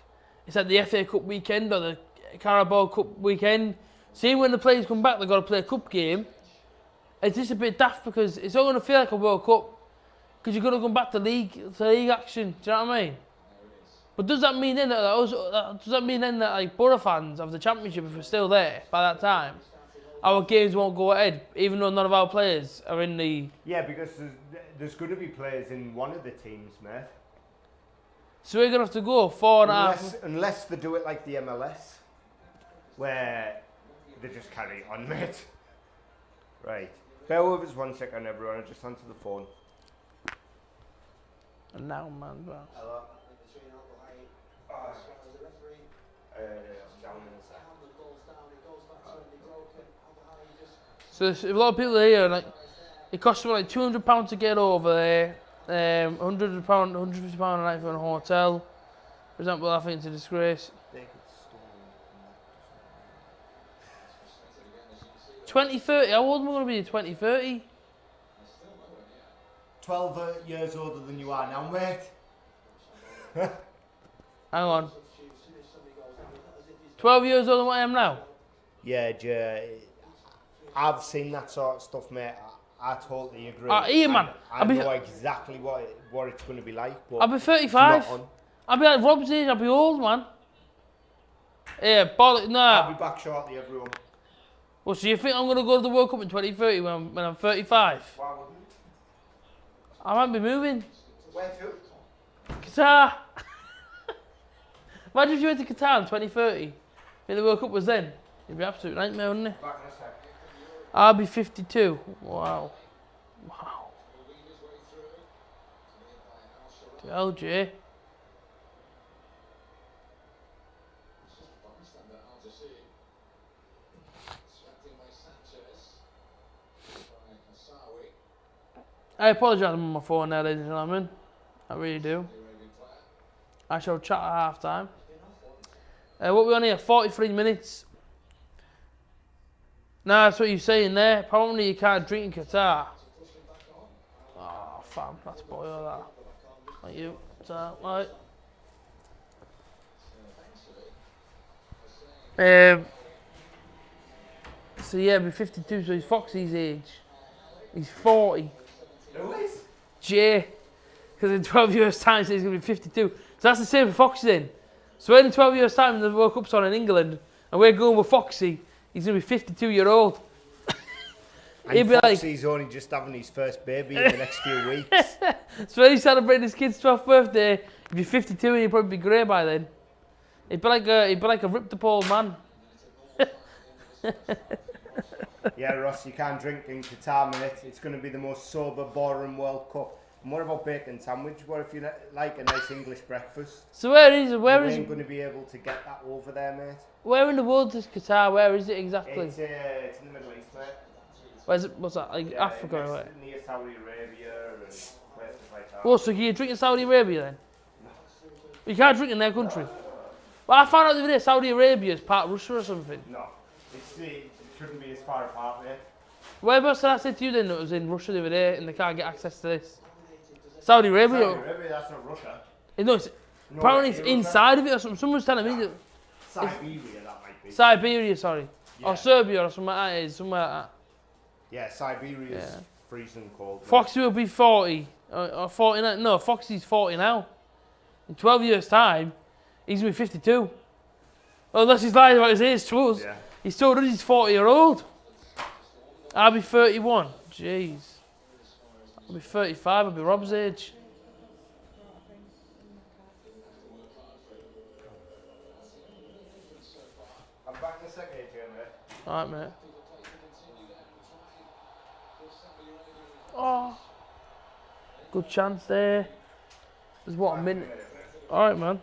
it's like the FA Cup weekend or the Carabao Cup weekend. See, when the players come back, they've got to play a cup game. It's just a bit daft because it's all going to feel like a World Cup. Because you're going to come back to league action. Do you know what I mean? But does that mean then that like Borough fans of the Championship, if we're still there by that time, our games won't go ahead, even though none of our players are in the... Yeah, because there's going to be players in one of the teams, mate. So we're going to have to go 4.5... Unless they do it like the MLS, where they just carry it on, mate. Right. Bear with us 1 second, everyone. I just answer the phone. And now, man, well. Hello. I'm down in a sec. So there's a lot of people here, like, it costs them like £200 to get over there, £100, £150 a night for a hotel. For example, I think it's a disgrace. 2030, how old am I going to be in 2030? 12 years older than you are now, mate. Hang on. 12 years older than what I am now? Yeah, I've seen that sort of stuff, mate. I totally agree. Here, man. I know exactly what it's going to be like. But I'll be 35. I'll be like Rob's age, I'll be old, man. Yeah, nah. I'll be back shortly, everyone. Well, so you think I'm going to go to the World Cup in 2030 when I'm 35? Why wouldn't you? I might be moving. Where to? Qatar. Imagine if you went to Qatar in 2030 and the World Cup was then. It'd be absolute nightmare, wouldn't it? Back in a sec. I'll be 52. Wow. Wow. To LJ. I apologise, I'm on my phone now, ladies and gentlemen. I really do. I shall chat at half time. What we on here? 43 minutes. Nah, that's what you're saying there. Apparently you can't drink in Qatar. Oh, fam, that's boil that. Thank you. Right. So yeah, be 52, so he's Foxy's age. He's 40. Who is? Jay. Because in 12 years' time, so he's going to be 52. So that's the same for Foxy then. So in 12 years' time, the World Cup's on in England, and we're going with Foxy, he's going to be 52-year-old. And Foxy's only just having his first baby in the next few weeks. So when he's celebrating his kid's 12th birthday, he'd be 52 and he'd probably be grey by then. He'd be like a ripped up old man. Yeah, Ross, you can't drink in Qatar, mate. It's going to be the most sober, boring World Cup. And what about bacon sandwich? What if you like a nice English breakfast? So where is you ain't going to be able to get that over there, mate. Where in the world is Qatar? Where is it exactly? It's in the Middle East, mate. Where's it? What's that? Like yeah, Africa or what? Near Saudi Arabia and places like that. Oh, so can you drink in Saudi Arabia then? No. You can't drink in their country. Well, I found out the other day Saudi Arabia is part of Russia or something. No, it shouldn't be as far apart, mate. Whereabouts did I say to you then that it was in Russia the other day and they can't get access to this? Saudi Arabia? Saudi Arabia, that's not Russia. No, apparently it's inside of it or something. Someone's telling me that. Siberia, that might be. Siberia, sorry. Yeah. Or Serbia or something like that. It is, somewhere like that. Yeah, Siberia's freezing cold. Foxy will be 40. Or 49. No, Foxy's 40 now. In 12 years' time, he's going to be 52. Well, unless he's lying about his age to us. Yeah. He's told us he's 40-year-old. I'll be 31. Jeez. I'll be 35. I'll be Rob's age. I'm back in a second, mate. Alright, mate. Oh. Good chance there. There's what, a minute? Alright, man.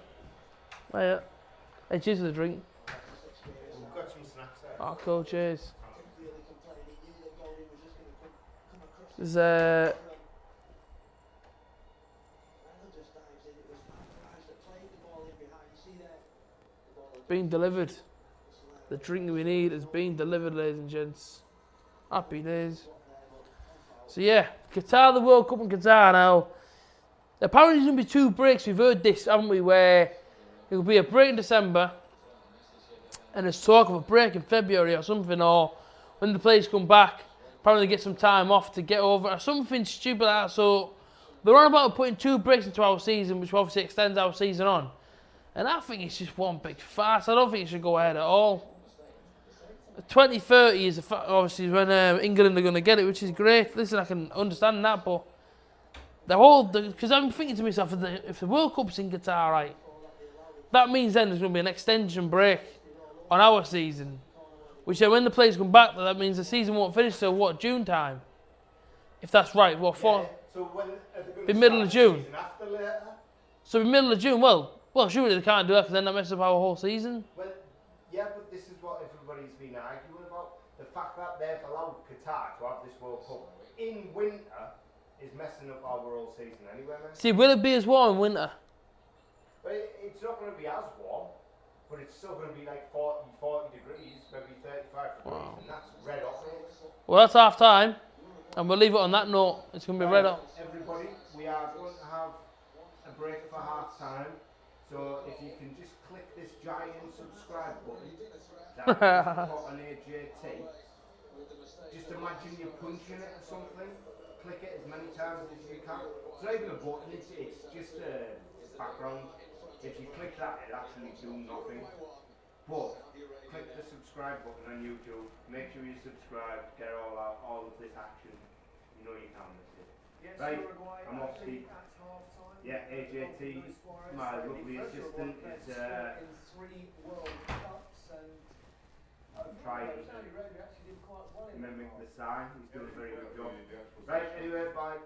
Hey, cheers for the drink. We've got some snacks there. Oh, cool, cheers. There's been delivered. The drink we need has been delivered, ladies and gents. Happy days. So yeah, Qatar, the World Cup in Qatar now. Apparently there's going to be 2 breaks. We've heard this, haven't we, where it will be a break in December and there's talk of a break in February or something, or when the players come back, apparently get some time off to get over or something stupid like that. So they're on about putting 2 breaks into our season, which obviously extends our season on. And I think it's just one big farce. I don't think it should go ahead at all. 2030 is obviously when England are going to get it, which is great. Listen, I can understand that, but because I'm thinking to myself, if the World Cup's in Qatar, right, that means then there's going to be an extension break on our season, which then when the players come back, that means the season won't finish till what, June time? If that's right, what for? So when are they going Be to middle of start the June. season after later? So in middle of June, well, surely they can't do that because then that messes up our whole season. Well, yeah, but this is what everybody's been arguing about. The fact that they've allowed Qatar to have this World Cup in winter is messing up our whole season anyway, man. See, will it be as warm in winter? But it's not going to be as warm, but it's still going to be like 40 degrees, maybe 35 degrees, Wow. and that's red hot. Well, that's half time, and we'll leave it on that note. It's going to be red hot. Everybody, we are going to have a break for half time, so if you can just click this giant subscribe button that is got an AJT, just imagine you're punching it or something, click it as many times as you can. It's not even a button, it's just a background. If you click that, it actually do nothing. But click the subscribe button on YouTube, make sure you subscribe, get all of this action. You know you can't miss it. Right, I'm off Steve. Yeah, AJT, my lovely assistant, is trying to mimic the sign. He's doing a very good job. Right, anyway, bye.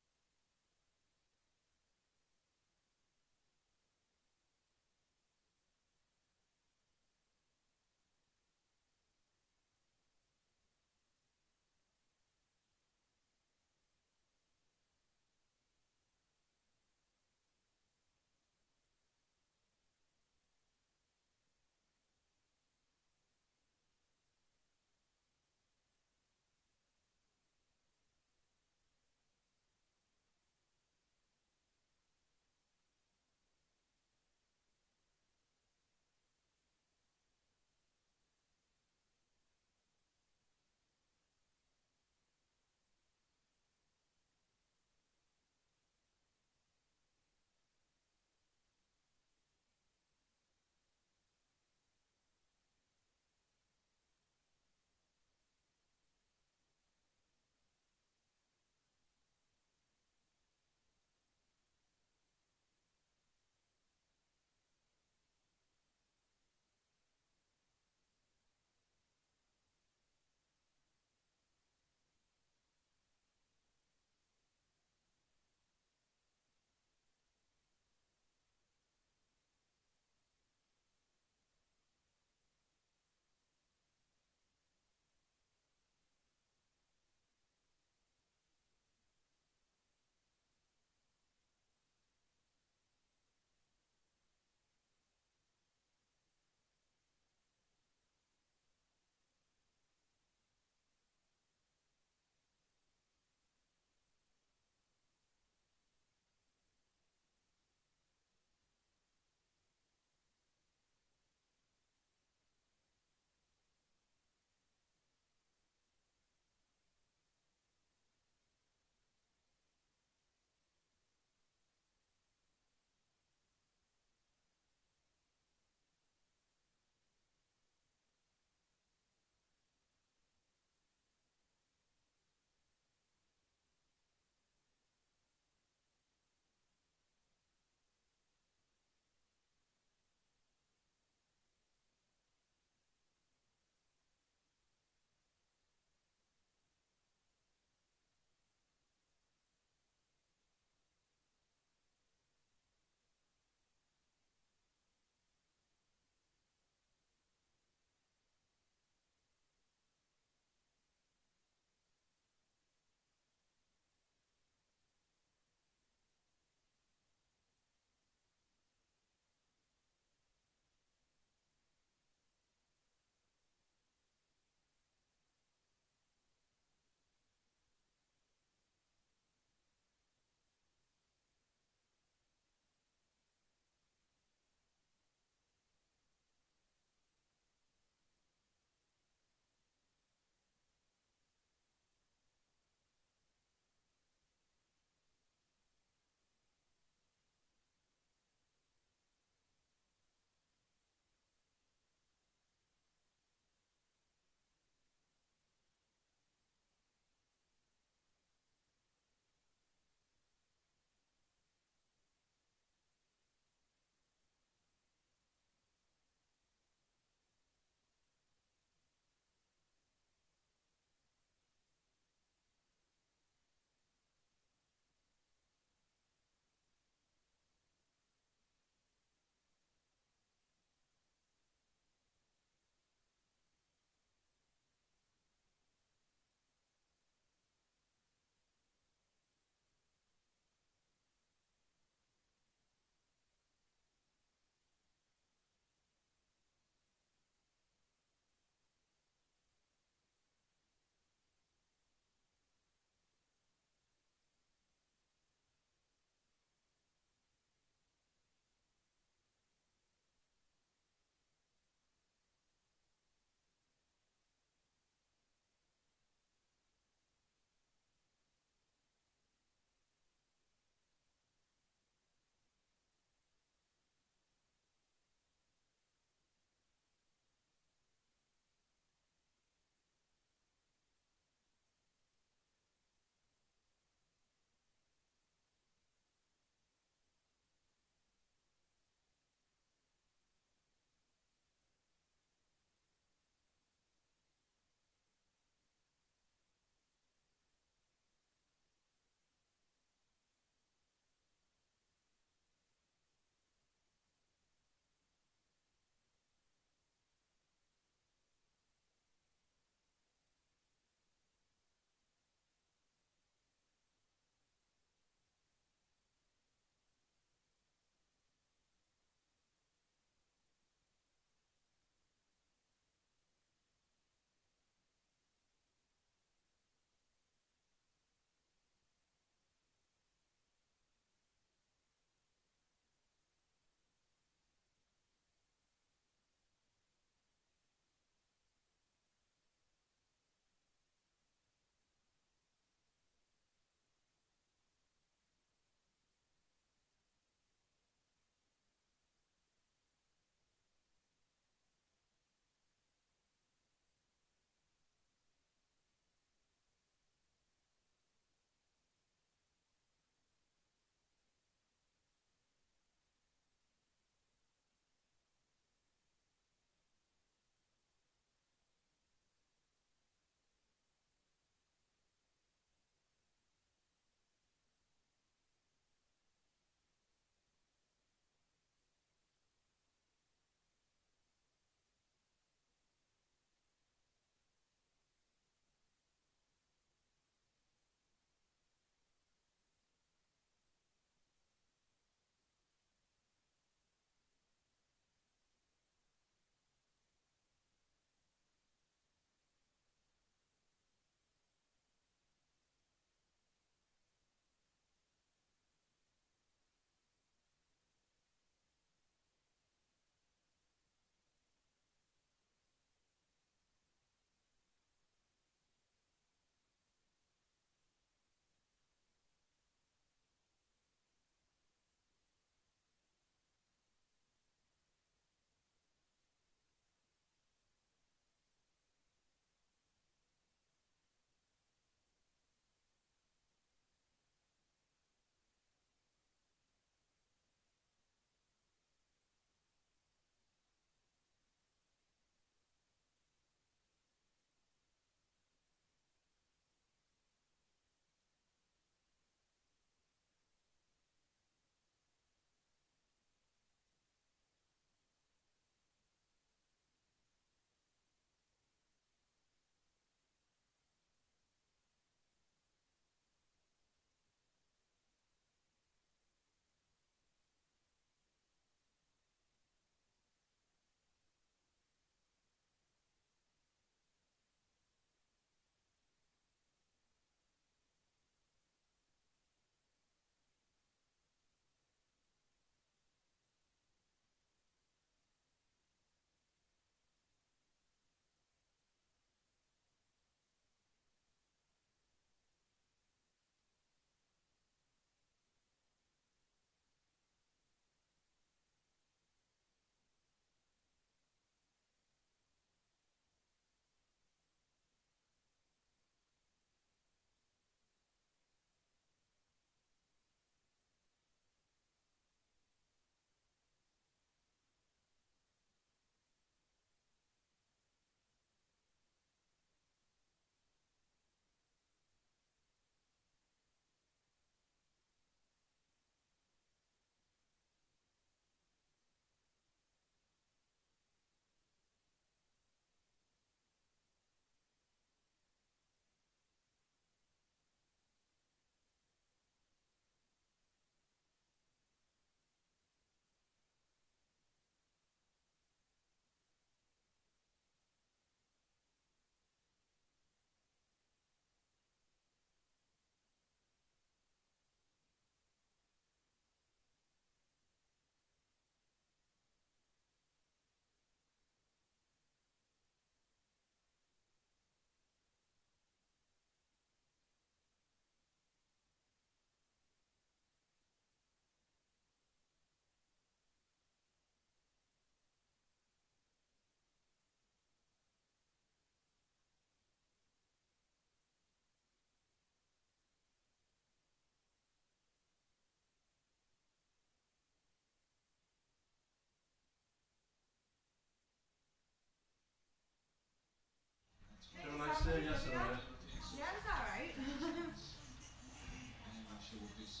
I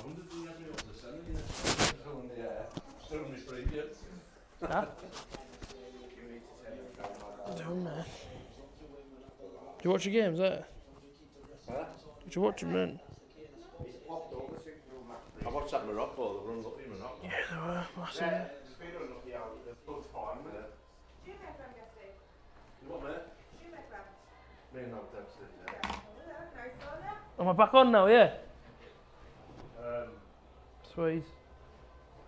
wondered if he had me up to send me this. Still in the air. Still in my street yet. Huh? Don't know. Do you watch your games, eh? Huh? Do you watch them then? He's popped over 6 through match. I watched that Morocco, the run up in Morocco. Yeah, they were massive. Yeah, it's been unlucky out the full time, isn't it? You what, mate? Me and I've texted, yeah. Am I back on now? Yeah. Um, Sweet.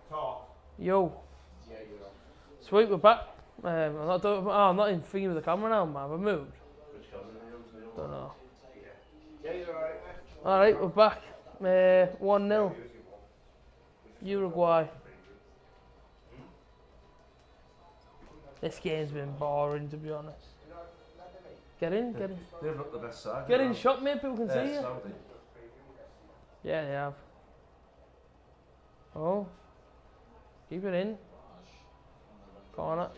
Top. Yo. Yeah, you're on. Sweet, we're back. I'm not in thingy with the camera now, man. I've moved. Which camera are you using? Don't know. Yeah, you're alright, mate. Alright, we're back. 1-0. Uruguay. This game's been boring, to be honest. Get in. They've looked the best side. Get in shot, mate. People can see you. Saudi. Yeah, they have. Oh. Keep it in. Corner.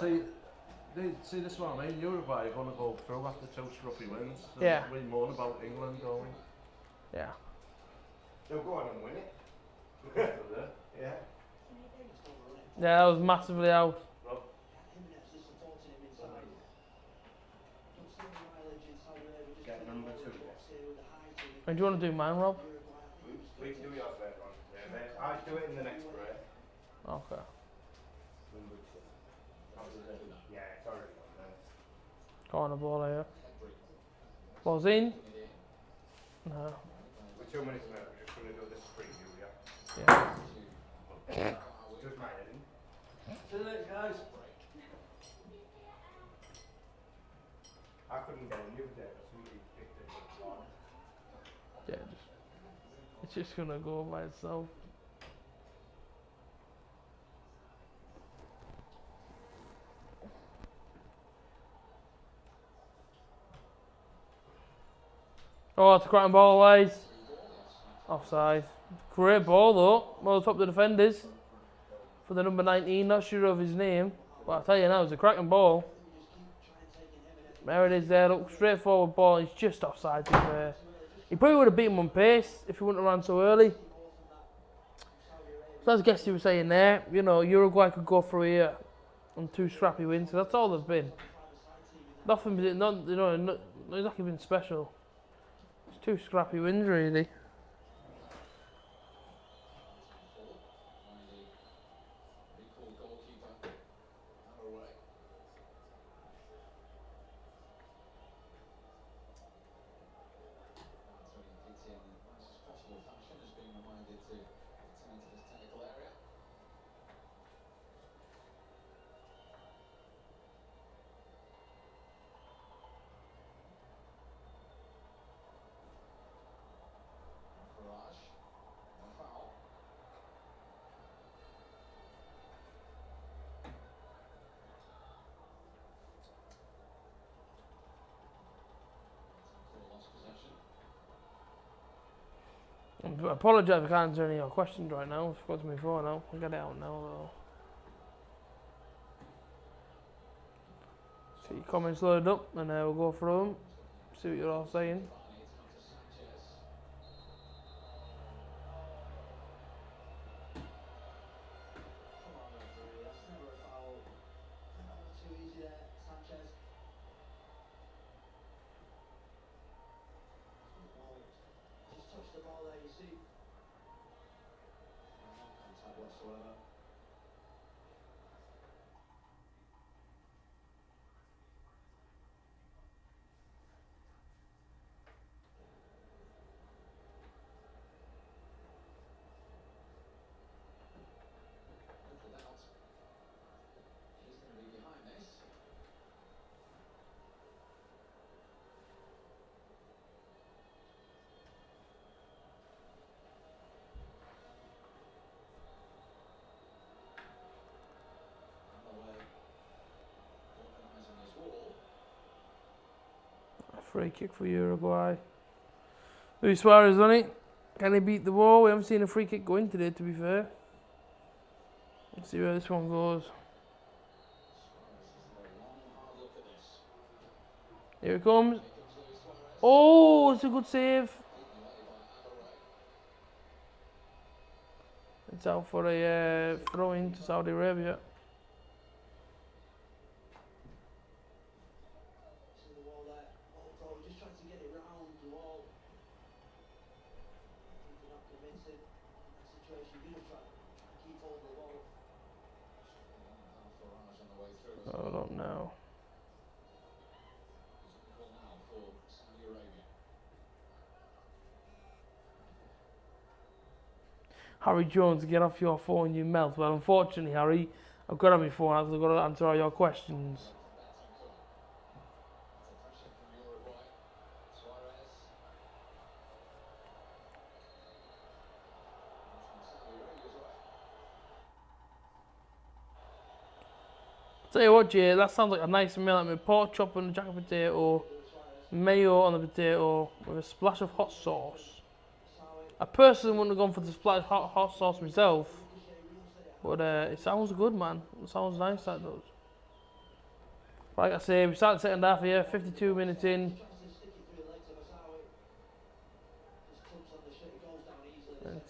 See, this one, I mean, Uruguay are going to go through after 2 scruffy wins. So Yeah. we moan about England going. Yeah. They'll go on and win it. Yeah. Yeah, that was massively out. Get number 2. And do you want to do mine, Rob? We can do yours later on. Yeah, mate. I'll do it in the next break. Okay. Number 2. Yeah, it's already on there. Corner ball here. Ball's in. No. We're 2 minutes, mate. We're just going to do this preview, yeah? Yeah. Just my heading. See you later, guys. I couldn't get a new day, but somebody picked it up. Yeah, it's just gonna go by itself. Oh, it's a cracking ball, lads. Offside. Great ball though. Well, top of the defenders. For the number 19, not sure of his name. But I'll tell you now, it's a cracking ball. There it is there, look, straightforward ball. He's just offside to be fair. He probably would have beaten him on pace if he wouldn't have ran so early. So as I guess you were saying there, you know, Uruguay could go through here on 2 scrappy wins. So that's all they've been. Nothing, not exactly been special. It's 2 scrappy wins really. I apologise if I can't answer any of your questions right now. I've got to my phone now. I'll get it out now though. See your comments loaded up and we'll go through them. See what you're all saying. Free kick for Uruguay. Suarez on it. Can he beat the wall? We haven't seen a free kick go in today, to be fair. Let's see where this one goes. Here it comes. Oh, it's a good save. It's out for a throw in to Saudi Arabia. See the wall there. Ball throw, just trying to get it round the wall. I think they're not convincing in that situation. You just try and keep hold of the wall. I don't know. Now for Saudi Arabia. Harry Jones, get off your phone, you melt. Well, unfortunately, Harry, I've got on my phone. I've got to answer all your questions. That's a thrashing from Uruguay. Suarez. From Saudi Arabia's way. Tell you what, Jay, that sounds like a nice meal. Like with pork chop and a jacket potato, mayo on the potato with a splash of hot sauce. I personally wouldn't have gone for the splash hot sauce myself, but it sounds good, man. It sounds nice, that does. Like I say, we started second half here, 52 minutes in.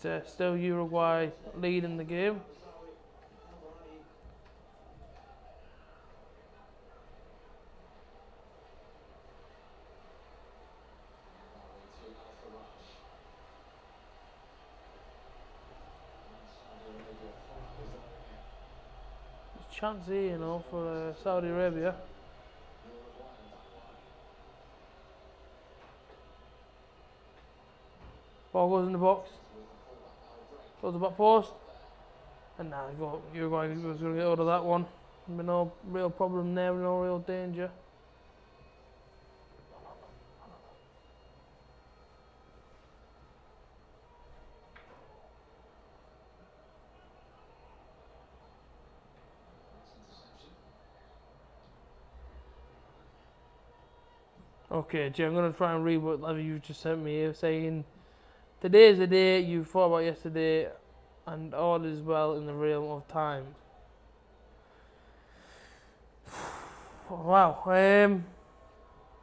It's still Uruguay leading the game. Chance here, you know, for Saudi Arabia. Ball goes in the box. Goes to the back post. And now Uruguay was going to get out of that one. No real problem there, no real danger. Okay, Jay, I'm going to try and read what you just sent me here, saying, today's the day you thought about yesterday, and all is well in the realm of time. Wow,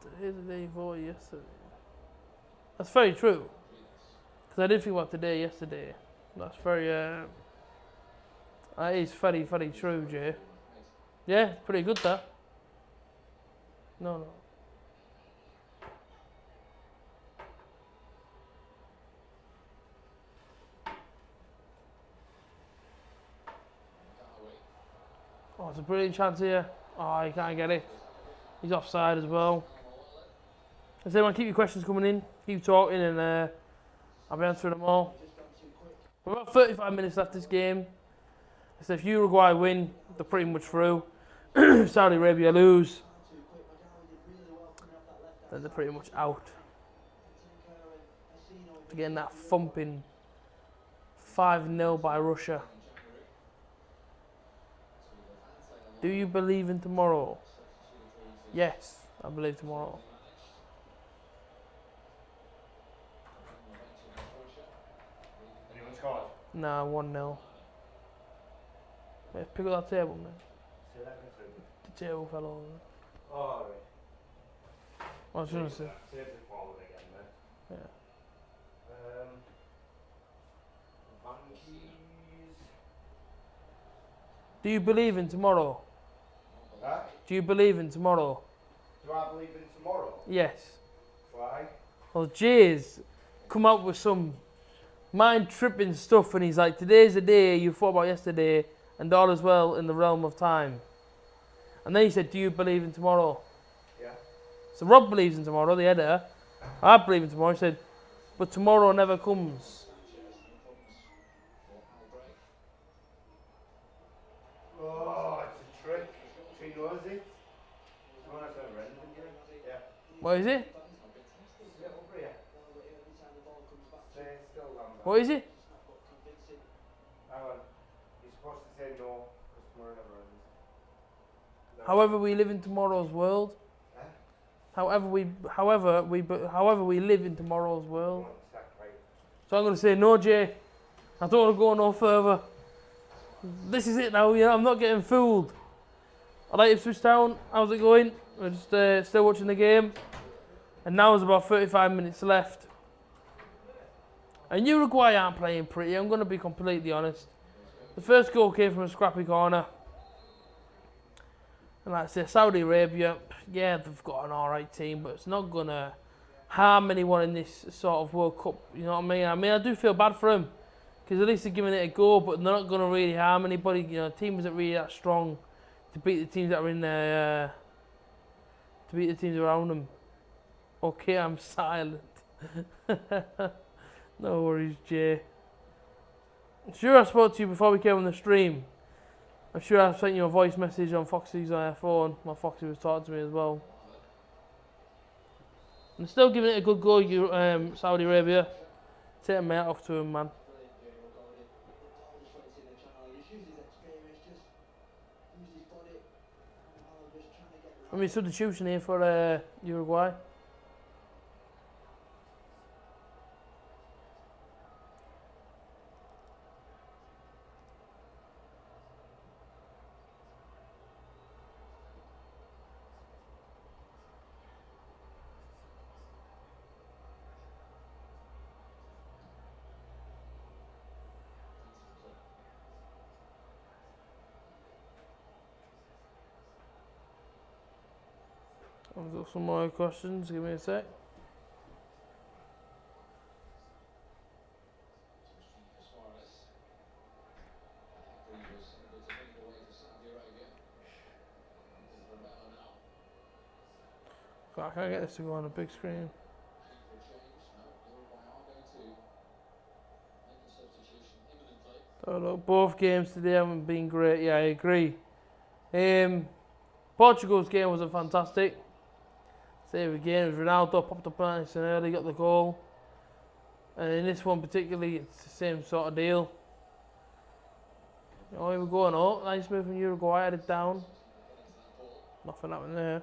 today's the day you thought about yesterday. That's very true, because I did think about today yesterday. That's very, that is very, very true, Jay. Yeah, pretty good, that. No. Oh, it's a brilliant chance here. Oh, he can't get it. He's offside as well. I say, man, keep your questions coming in. Keep talking, and I'll be answering them all. We've got 35 minutes left this game. So if Uruguay win, they're pretty much through. If Saudi Arabia lose, then they're pretty much out. Getting that thumping 5-0 by Russia. Do you believe in tomorrow? Yes, I believe tomorrow. Anyone scored? Nah, 1-0. Let's pick up that table, man. Say that again, sorry. The table fell over. Oh, right. What was I going to say? Save it forward again, then. Yeah. Monkeys. Do you believe in tomorrow? Huh? Do you believe in tomorrow? Do I believe in tomorrow? Yes. Why? Well, Jay's come up with some mind-tripping stuff, and he's like, today's the day you thought about yesterday, and all is well in the realm of time. And then he said, do you believe in tomorrow? Yeah. So Rob believes in tomorrow, the editor. I believe in tomorrow. He said, but tomorrow never comes. Oh, it's a trick. She knows it. Someone has a random again. Yeah. What is it? Is it over here? Stay still, Lambert. What is it? Hang on. You're supposed to say no, because tomorrow never ends. No. However we live in tomorrow's world. Huh? However we live in tomorrow's world. One sec, right. So I'm going to say no, Jay. I don't want to go no further. This is it now. Yeah, I'm not getting fooled. I like Ipswich Town. How's it going? We're just still watching the game. And now there's about 35 minutes left. And Uruguay aren't playing pretty, I'm going to be completely honest. The first goal came from a scrappy corner. And like I say, Saudi Arabia, yeah, they've got an alright team, but it's not going to harm anyone in this sort of World Cup, you know what I mean? I mean, I do feel bad for them, because at least they're giving it a go, but they're not going to really harm anybody. You know, the team isn't really that strong to beat the teams that are in there, to beat the teams around them. Okay, I'm silent. No worries, Jay. I'm sure I spoke to you before we came on the stream. I'm sure I sent you a voice message on Foxy's phone. My Foxy was talking to me as well. I'm still giving it a good go, Saudi Arabia. Take a mate off to him, man. I mean, substitution here for Uruguay. I've got some more questions, give me a sec. God, I can't get this to go on a big screen. So look, both games today haven't been great, yeah, I agree. Portugal's game wasn't fantastic. Save again, it was Ronaldo popped up on it early, got the goal. And in this one particularly, it's the same sort of deal. Oh, here we go, no. Nice move from Uruguay, headed down. Nothing happened there.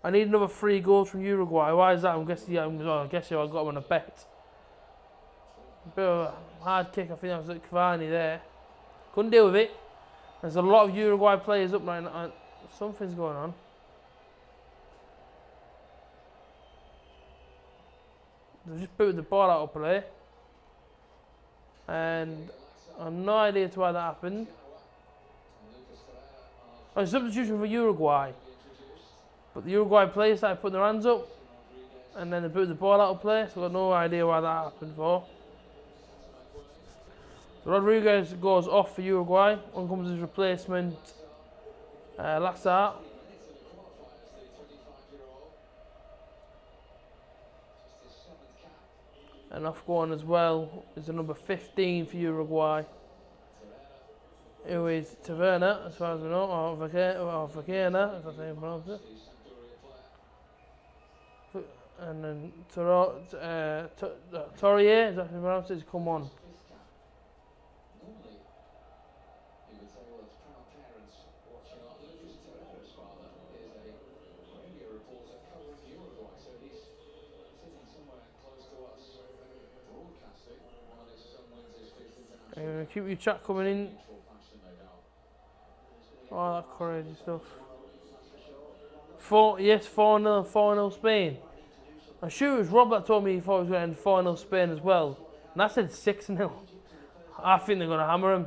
I need another 3 goals from Uruguay. Why is that? I guess I got them on a bet. A bit of a hard kick, I think that was at Cavani there. Couldn't deal with it. There's a lot of Uruguay players up right now. Something's going on. They've just booted the ball out of play. And I have no idea to why that happened. Oh, substitution for Uruguay. But the Uruguay players started putting their hands up. And then they booted the ball out of play. So I've got no idea why that happened for. So Rodriguez goes off for Uruguay. On comes his replacement. Lassart. And off going as well is the number 15 for Uruguay, who is Taverna, as far as we know, or Vaquena, if I say pronounce it. And then Torrier, is that how you pronounce it? Come on. Keep your chat coming in. Oh, that crazy stuff. 4-0 Spain. I'm sure it was Rob that told me he thought he was going to 4-0 Spain as well. And I said 6-0. I think they're going to hammer him.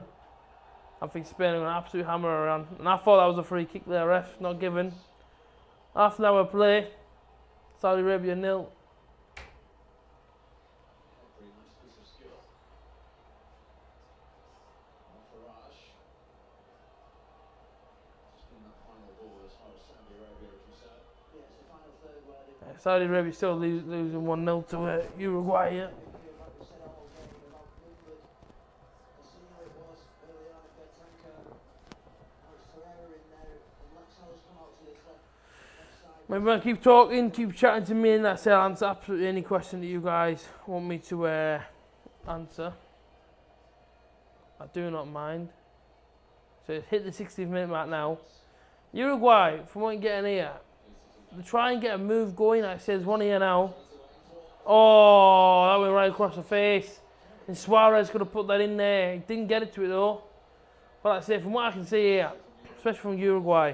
I think Spain are going to absolutely hammer around. And I thought that was a free kick there, ref, not given. Half an hour play. Saudi Arabia 0. Saudi Arabia still losing 1-0 to Uruguay here. Remember, keep talking, keep chatting to me, and that's it. I'll answer absolutely any question that you guys want me to answer. I do not mind. So it's hit the 60th minute mark now. Uruguay, from what I'm getting here, they try and get a move going. Like it says one here now. Oh, that went right across the face. And Suarez could have put that in there. He didn't get it to it though. But like I say, from what I can see here, especially from Uruguay,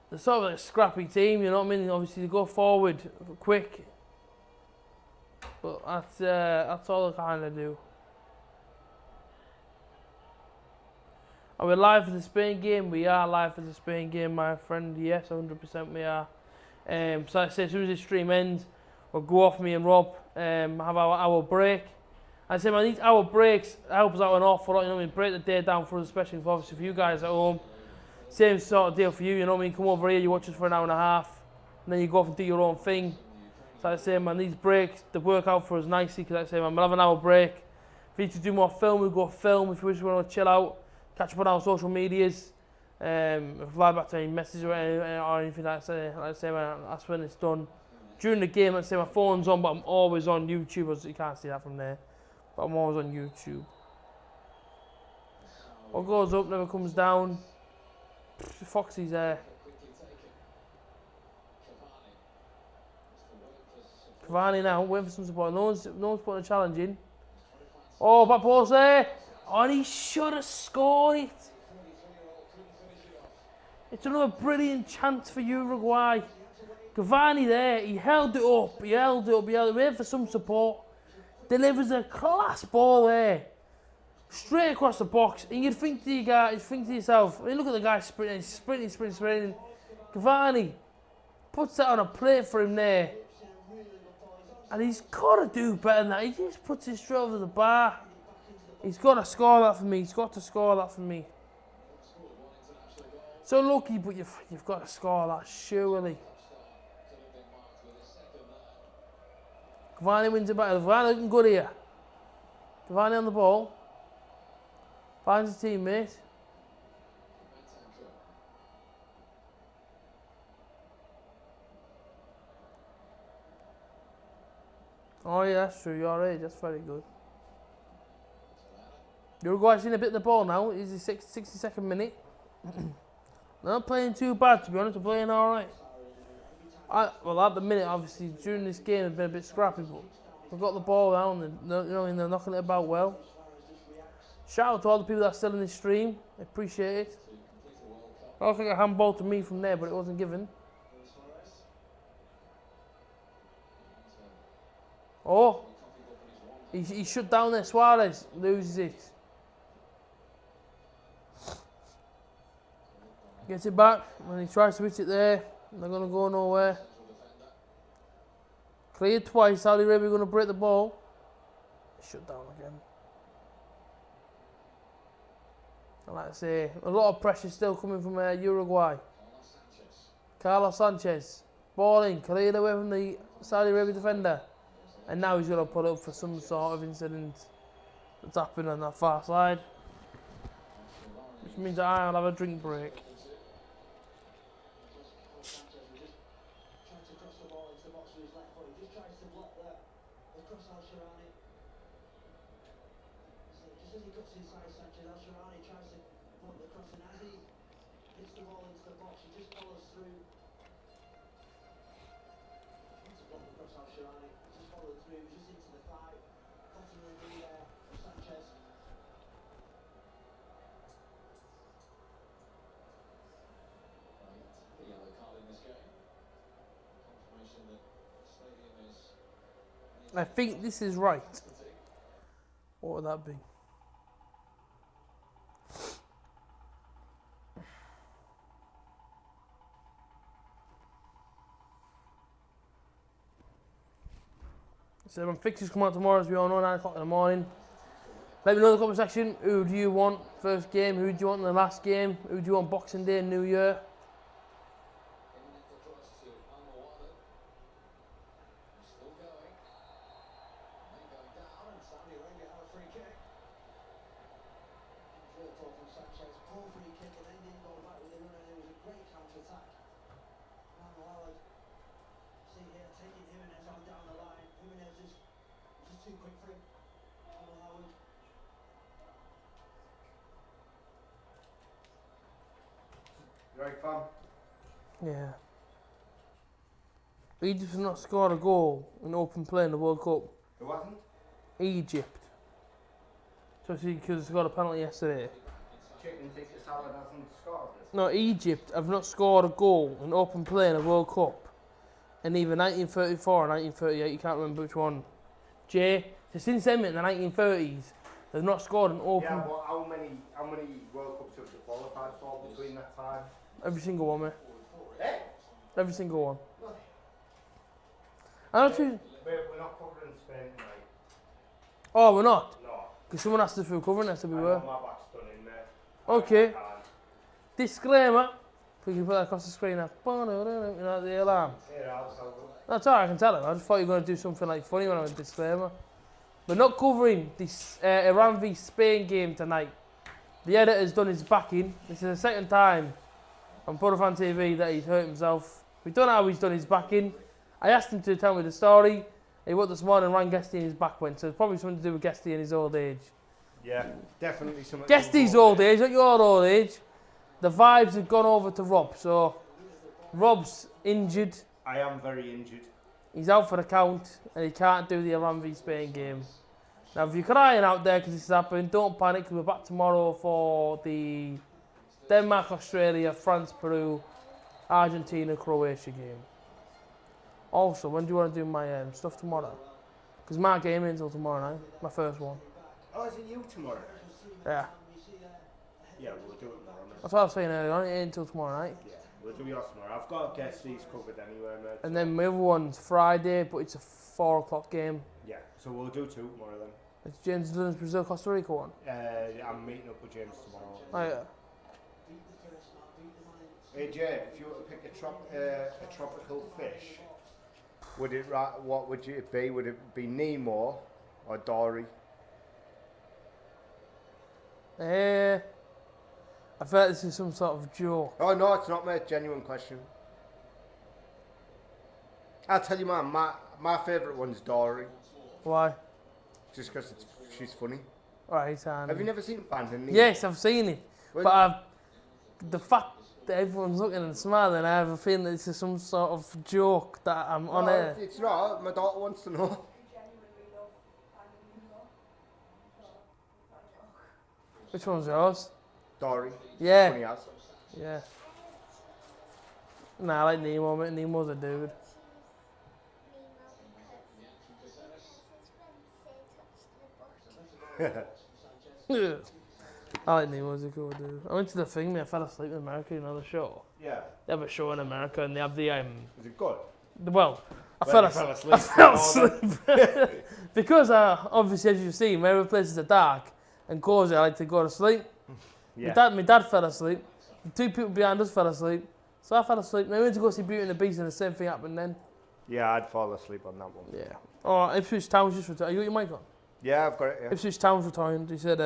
they're sort of like a scrappy team, you know what I mean? Obviously, they go forward quick, but that's all they kind of do. Are we live for the Spain game? We are live for the Spain game, my friend. Yes, 100% we are. So I say, as soon as this stream ends, we'll go off, me and Rob, have our break. I say, man, these hour breaks help us out an awful lot, you know what I mean? Break the day down for us, especially for, obviously for you guys at home. Same sort of deal for you, you know what I mean? Come over here, you watch us for an hour and a half, and then you go off and do your own thing. So I say, man, these breaks, they work out for us nicely, because I say, man, we'll have an hour break. If we need to do more film, we'll go film. If we just want to chill out, catch up on our social medias, reply back to any messages or anything like that. Like I say, man, that's when it's done. During the game, let's say my phone's on, but I'm always on YouTube, as you can't see that from there. But I'm always on YouTube. What goes up never comes down. Foxy's there. Cavani now, waiting for some support. No one's putting a challenge in. Oh, back post there. Oh, and he should have scored it. It's another brilliant chance for Uruguay. Cavani there, he held it up, waiting for some support. Delivers a class ball there. Straight across the box. And you'd think to yourself, I mean, look at the guy sprinting. Cavani puts that on a plate for him there. And he's got to do better than that. He just puts it straight over the bar. He's got to score that for me. So lucky, but you've got to score that, surely. Cavani wins it back. Cavani looking good here. Cavani on the ball. Finds his teammate. Oh yeah, that's true. You're right. That's very good. Uruguay's in a bit of the ball now. It's the 62nd minute. They're not playing too bad, to be honest. They're playing alright. Well, at the minute, obviously, during this game, it's been a bit scrappy, but they've got the ball down and they're knocking it about well. Shout out to all the people that are still in this stream. I appreciate it. I don't think a handball to me from there, but it wasn't given. Oh, he shut down there. Suarez loses it. Gets it back, and he tries to hit it there. They're going to go nowhere. Cleared twice. Saudi Arabia going to break the ball. Shut down again. And like I say, a lot of pressure still coming from Uruguay. Carlos Sanchez. Ball in. Cleared away from the Saudi Arabia defender. And now he's going to put up for some sort of incident that's happened on that far side. Which means that I'll have a drink break. I think this is right. What would that be? So when fixtures come out tomorrow, as we all know, 9 o'clock in the morning. Let me know in the comment section, who do you want first game, who do you want in the last game, who do you want Boxing Day and New Year? Right, fam? Yeah. Egypt has not scored a goal in open play in the World Cup. Who hasn't? Egypt. So see, because they got a penalty yesterday. Chicken tikka salad hasn't scored this No, Egypt have not scored a goal in open play in a World Cup in either 1934 or 1938. You can't remember which one. Jay, so since then in the 1930s, they've not scored an open. Yeah, but how many World Cups have they qualified for between that time? Every single one, mate. Eh? Every single one. I don't think. We're not covering Spain tonight. Oh, we're not. No. Because someone has to do covering, has to be I were. know my back's done in there. Okay. I can't. Disclaimer. If we can put that across the screen now. You know, the alarm. Here, I'll tell them. That's alright, I can tell him. I just thought you were going to do something like funny when I was disclaimer. We're not covering this Iran v Spain game tonight. The editor's done his backing. This is the second time on Borofantv that he's hurt himself. We don't know how he's done his backing. I asked him to tell me the story. He woke this morning and rang Guesty and his back went. So it's probably something to do with Guesty and his old age. Yeah, definitely something. Guesty's old age, not your old age. The vibes have gone over to Rob. So Rob's injured. I am very injured. He's out for the count and he can't do the Iran v Spain game. Now, if you're crying out there because this is happening, don't panic because we're back tomorrow for the Denmark, Australia, France, Peru, Argentina, Croatia game. Also, when do you want to do my stuff tomorrow? Because my game ain't until tomorrow night, my first one. Oh, is it you tomorrow? Yeah, Yeah, we'll do it tomorrow. that's what I was saying earlier on, it ain't until tomorrow night. Yeah, we'll do yours tomorrow. I've got to guess these covered anyway, mate. And then my other one's Friday, but it's a 4 o'clock game. Yeah, so we'll do 2 tomorrow then. It's James Dunn's Brazil, Costa Rica one. I'm meeting up with James tomorrow. Oh, yeah. Hey Jay, if you were to pick a tropical fish, what would it be? Would it be Nemo or Dory? I feel like this is some sort of joke. Oh no, it's not, mate. Genuine question. I'll tell you, man. My favourite one's Dory, Why? just because she's funny. Right, and Have you never seen Finding Nemo? yes, I've seen it. Well, But the fact that everyone's looking and smiling, I have a feeling that this is some sort of joke that I'm on no, air. it's not. My daughter wants to know. Which one's yours? Dory. Yeah, Funny as. yeah. Nah, I like Nemo, mate. Nemo's a dude. I like Nemo's a cool dude. I went to the thing, mate. I fell asleep in America, you know, the show. Yeah. They have a show in America and they have the Is it good? well, I Well, fell you asleep. I fell asleep. Because obviously, as you've seen, wherever places are dark and cozy, I like to go to sleep. Yeah. My dad fell asleep. The 2 people behind us fell asleep. So I fell asleep. Then we went to go see Beauty and the Beast and the same thing happened then. Yeah, I'd fall asleep on that one. Yeah. Oh, Ipswich Town's just retired. You got your mic on? Yeah, I've got it. Yeah. Ipswich Town's retired. He said,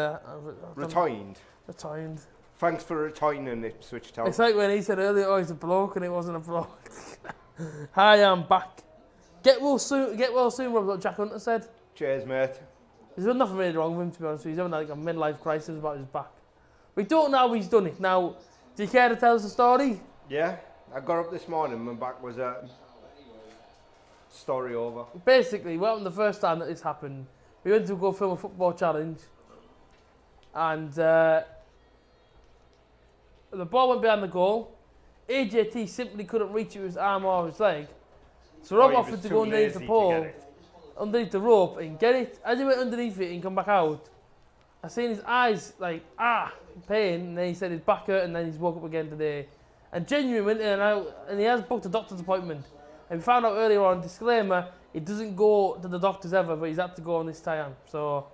Retired. retired. Thanks for retiring in Ipswich Town. It's like when he said earlier, oh, he's a bloke, and it wasn't a bloke. Hi, I'm back. Get well soon, Rob, what Jack Hunter said. Cheers, mate. There's nothing really wrong with him, to be honest with you. He's having like a midlife crisis about his back. We don't know how he's done it. Now, do you care to tell us the story? Yeah, I got up this morning, my back was story over. Basically, what happened the first time that this happened, we went to go film a football challenge, and the ball went behind the goal. AJT simply couldn't reach it with his arm or his leg, so Rob he was offered to too go underneath lazy the to pole, get it. underneath the rope, and get it. As he went underneath it and come back out, I seen his eyes like pain, and then he said his back hurt, and then he's woke up again today. And genuinely went in and out, and he has booked a doctor's appointment. And we found out earlier on, disclaimer, he doesn't go to the doctors ever, but he's had to go on this time, so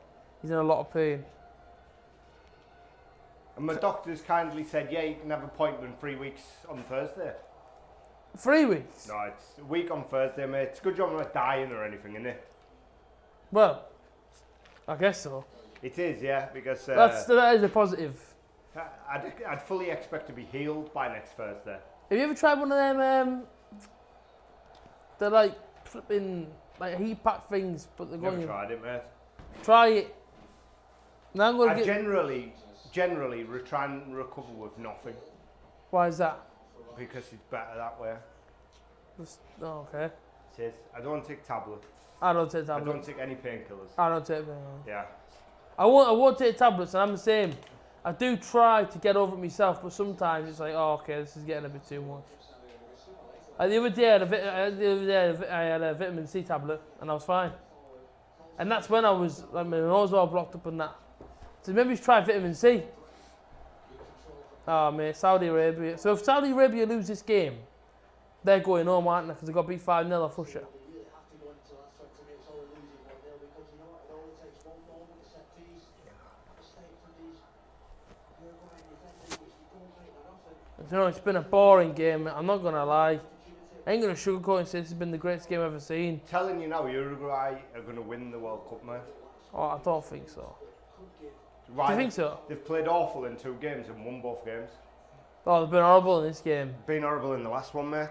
he's in a lot of pain. And my doctors kindly said, yeah, you can have an appointment 3 weeks on Thursday. 3 weeks? No, it's a week on Thursday, mate. It's a good job I'm not dying or anything, isn't it? Well, I guess so. It is, yeah, because That is a positive. I'd fully expect to be healed by next Thursday. Have you ever tried one of them, they're like flipping, like heat pack things, but they're Never going... tried it, mate. Try it. Now I'm going I to get... generally try and recover with nothing Why is that? because it's better that way. Oh, okay. It is. I don't take tablets. I don't take I tablets. don't take any painkillers. I don't take them. Yeah. I won't take tablets, and I'm the same. I do try to get over it myself, but sometimes it's like, oh, okay, this is getting a bit too much. The other day, I had a vitamin C tablet, and I was fine. And that's when I was, like, my nose all blocked up and that. So maybe try vitamin C. Oh, mate, Saudi Arabia. So if Saudi Arabia lose this game, they're going home, aren't they? Because they got beat 5-0 off Russia. You know, it's been a boring game, I'm not going to lie. I ain't going to sugarcoat and say this has been the greatest game I've ever seen. Telling you now, Uruguay are going to win the World Cup, mate. Oh, I don't think so. Why? Do you think so? They've played awful in 2 games and won both games. Oh, they've been horrible in this game. Been horrible in the last one, mate.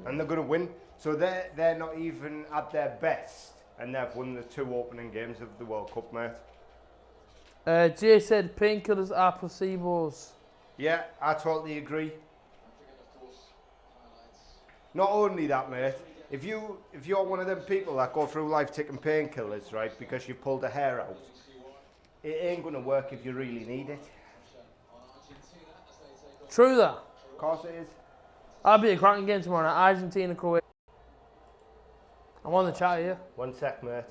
And they're going to win. So they're not even at their best, and they've won the 2 opening games of the World Cup, mate. Jay said painkillers are placebos. Yeah, I totally agree. Not only that, mate, if you're one of them people that go through life taking painkillers, right, because you pulled a hair out, it ain't going to work if you really need it. True that. Of course it is. I'll be a cracking game tomorrow night. Argentina, Croatia. I'm on the chat here. 1 sec, mate.